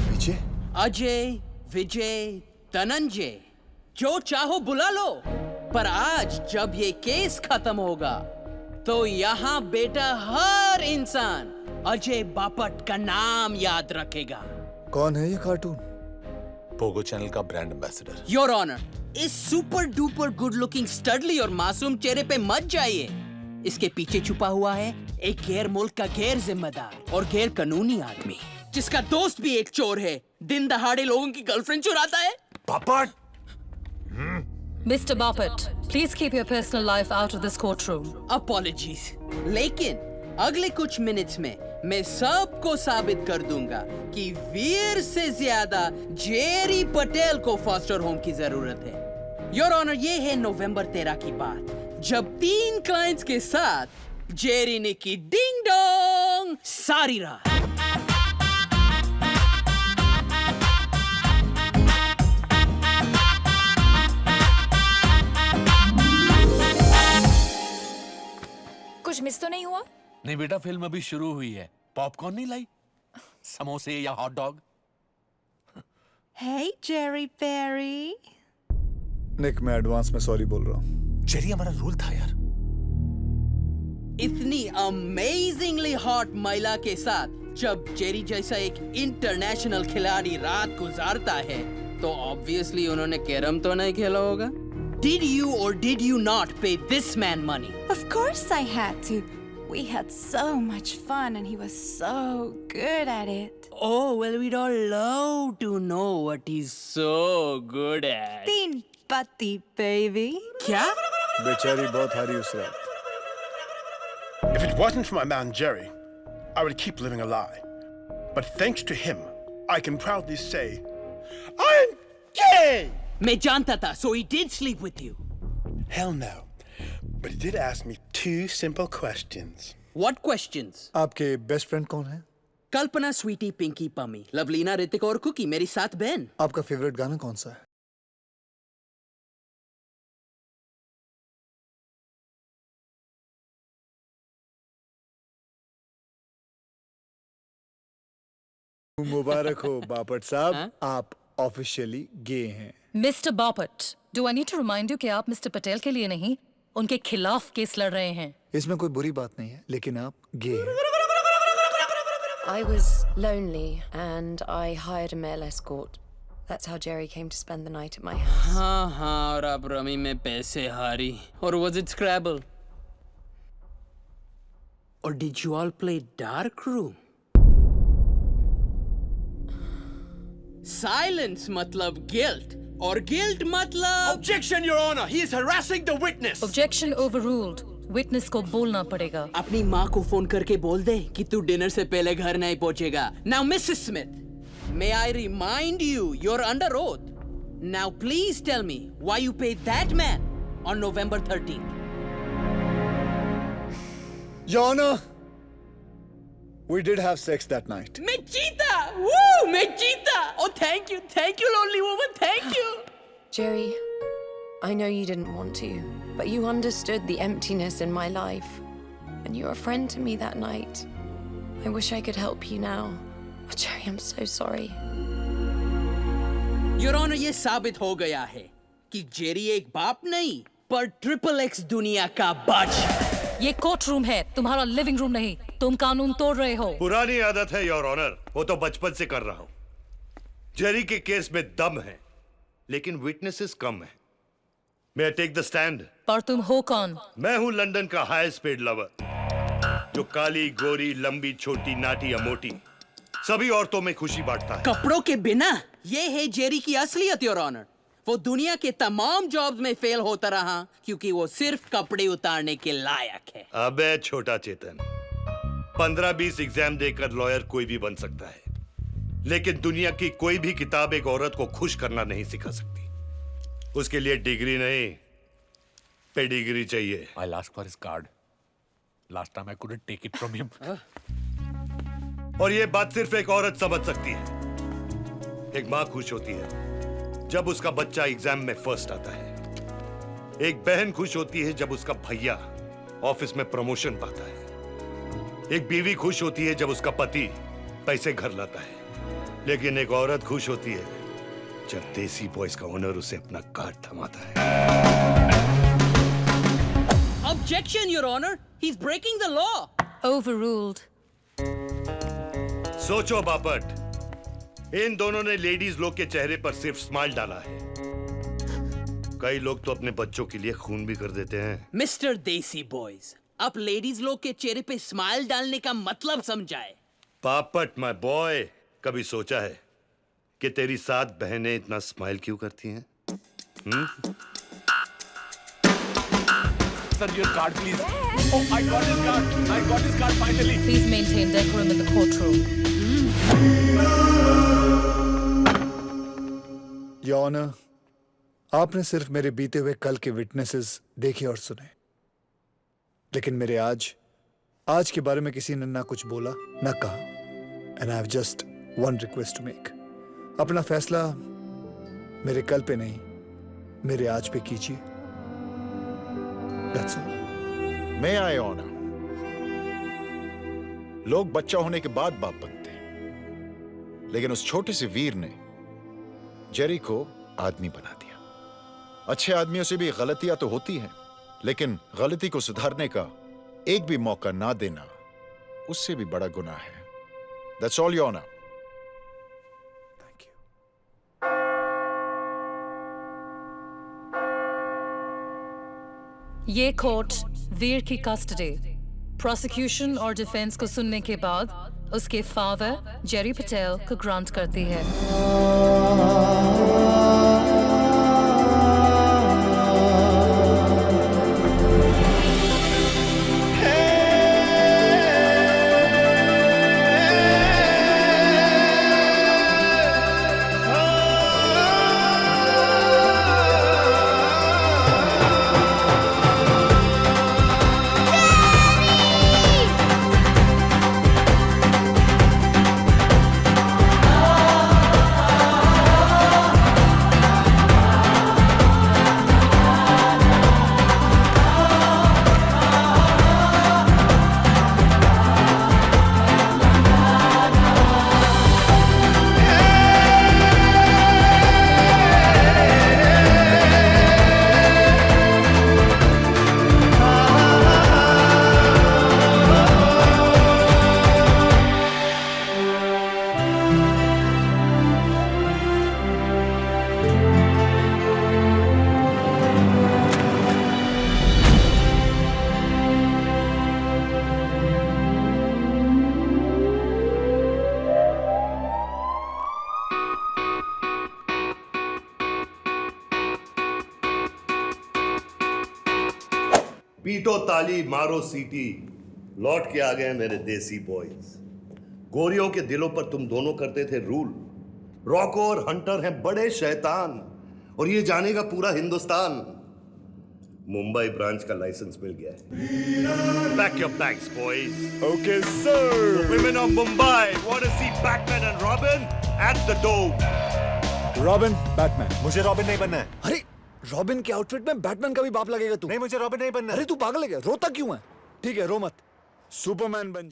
विजय? अजय, विजय, धनंजय, जो चाहो बुला लो, पर आज जब ये केस खत्म होगा तो यहाँ बेटा हर इंसान अजय बापट का नाम याद रखेगा। कौन है ये कार्टून? पोगो चैनल का ब्रांड एम्बेसडर। योर ऑनर, इस super duper good looking steadily और मासूम चेहरे पे मत जाइए। इसके पीछे छुपा हुआ है एक गैर मुल्क का गैर जिम्मेदार और गैर कानूनी आदमी, जिसका दोस्त भी एक चोर है, दिन दहाड़े लोगों की गर्लफ्रेंड चुराता है। Bapat! Mr. Bapat, please keep your personal life out of this courtroom. Apologies. लेकिन अगले कुछ मिनट्स में मैं सबको साबित कर दूंगा कि वीर से ज्यादा जेरी पटेल को फॉस्टर होम की जरूरत है। योर ऑनर, ये है नवंबर 13 की बात, जब 3 क्लाइंट्स के साथ जेरी ने की डिंग डोंग सारी रात। कुछ मिस तो नहीं हुआ? नहीं बेटा, फिल्म अभी शुरू हुई है। पॉपकॉर्न नहीं लाई? समोसे या hot dog? Hey, Jerry Berry. निक, मैं एडवांस में सॉरी बोल रहा हूँ। जेरी हमारा रूल था यार। इतनी अमेजिंगली हॉट महिला के साथ जब जेरी जैसा एक इंटरनेशनल खिलाड़ी रात गुजारता है, तो ऑब्वियसली उन्होंने कैरम तो नहीं खेला होगा। Did you or did you not pay this man money? Of course I had to. We had so much fun and he was so good at it. Oh, well, we'd all love to know what he's so good at. Teen putty, baby. क्या? बेचारी बहुत हारी उस रात। If it wasn't for my man Jerry, I would keep living a lie. But thanks to him, I can proudly say, I'm gay! मैं जानता था, so he did sleep with you. Hell no. But he did ask me 2 simple questions. What questions? आपके best friend कौन है? कल्पना, स्वीटी, पिंकी, पमी, लवलीना, ऋतिक और cookie, मेरी 7 बहन। आपका फेवरेट गाना कौन सा है? मुबारक हो बापट साहब, आप ऑफिशियली गे हैं। Mr. Bapat, do I need to remind you कि आप Mr. पटेल के लिए नहीं, उनके खिलाफ केस लड़ रहे हैं। इसमें कोई बुरी बात नहीं है, लेकिन आप गे हैं। I was lonely and I hired a male escort. That's how Jerry came to spend the night at my house. हाँ, और आप रमी में पैसे हारी। और was it Scrabble? Or did you all play Dark Room? Silence मतलब guilt, और guilt मतलब Objection, Your Honor! He is harassing the witness! Objection overruled. Witness को बोलना पड़ेगा। अपनी माँ को फोन करके बोल दे कि तू डिनर से पहले घर नहीं पहुंचेगा। Now, Mrs. Smith, may I remind you, you're under oath. Now, please tell me why you paid that man on November 13th. Your Honor, we did have sex that night. मैं जीता! Woo! मैं जीता! Oh, thank you, lonely woman, thank you. Jerry, I know you didn't want to, but you understood the emptiness in my life. And you were a friend to me that night. I wish I could help you now. Oh, Jerry, I'm so sorry. Your Honor, ये साबित हो गया है कि Jerry एक बाप नहीं, पर XXX दुनिया का बाज। ये कोर्ट रूम है, तुम्हारा लिविंग रूम नहीं। तुम कानून तोड़ रहे हो। पुरानी आदत है योर ऑनर, वो तो बचपन से कर रहा हूं। जेरी के केस में दम है, लेकिन विटनेसेस कम है। May I take the stand? पर तुम हो कौन? मैं हूं लंदन का हाईएस्ट पेड लवर, जो काली, गोरी, लंबी, छोटी, नाटी या मोटी सभी औरतों में खुशी बांटता है। कपड़ों के बिना ये है जेरी की असलियत, योर ऑनर। वो दुनिया के तमाम जॉब्स में फेल होता रहा क्योंकि वो सिर्फ कपड़े उतारने के लायक है। अबे छोटा चेतन, 15-20 एग्जाम देकर लॉयर कोई भी बन सकता है, लेकिन दुनिया की कोई भी किताब एक औरत को खुश करना नहीं सिखा सकती। उसके लिए डिग्री नहीं, पेडिग्री चाहिए। I'll ask for his card. Last time I couldn't take it from him. और ये बात सिर्फ एक औरत समझ सकती है। एक माँ खुश होती है जब उसका बच्चा एग्जाम में फर्स्ट आता है। एक बहन खुश होती है जब उसका भैया ऑफिस में प्रमोशन पाता है। एक बीवी खुश होती है जब उसका पति पैसे घर लाता है। लेकिन एक औरत खुश होती है जब देसी बॉयज का ओनर उसे अपना कार्ड थमाता है। Objection, Your Honor. He's breaking the law. Overruled. सोचो बापट, इन दोनों ने लेडीज लोग के चेहरे पर सिर्फ स्माइल डाला है। कई लोग तो अपने बच्चों के लिए खून भी कर देते हैं। Mr. Desi Boys, अब लेडीज लोग के चेहरे पे स्माइल डालने का मतलब समझाए। पापट माय बॉय, कभी सोचा है कि तेरी 7 बहनें इतना स्माइल क्यों करती हैं? Sir, your card, please. Oh, I got his card. I got his card finally. Please maintain decorum in the courtroom. Your Honor, आपने सिर्फ मेरे बीते हुए कल के विटनेसेस देखे और सुने, लेकिन मेरे आज के बारे में किसी ने ना कुछ बोला ना कहा। And I have just one request to make. अपना फैसला मेरे कल पे नहीं, मेरे आज पे कीजिए। That's all. May I honor? लोग बच्चा होने के बाद बाप बनते हैं, लेकिन उस छोटे से वीर ने जेरी को आदमी बना दिया। अच्छे आदमियों से भी गलतियां तो होती हैं, लेकिन गलती को सुधारने का एक भी मौका ना देना उससे भी बड़ा गुनाह है। That's all, Your Honor. ये कोर्ट वीर की कस्टडी, प्रोसिक्यूशन और डिफेंस को सुनने के बाद उसके फादर जेरी पटेल को ग्रांट करती है। पीटो ताली मारो सीटी, लौट के आ गए मेरे देसी बॉयज। गोरियों के दिलों पर तुम दोनों करते थे रूल। रॉको और हंटर हैं बड़े शैतान, और ये जानेगा पूरा हिंदुस्तान। मुंबई ब्रांच का लाइसेंस मिल गया है। Pack your bags boys. Okay sir. Women of Mumbai want to see Batman and Robin at the door. Robin, Batman. मुझे रॉबिन नहीं बनना है। अरे रॉबिन के आउटफिट में बैटमैन का भी बाप लगेगा तू। नहीं, मुझे रॉबिन नहीं बनना। अरे तू पागल है क्या? रोता क्यों है? ठीक है, रो मत, सुपरमैन बन जा।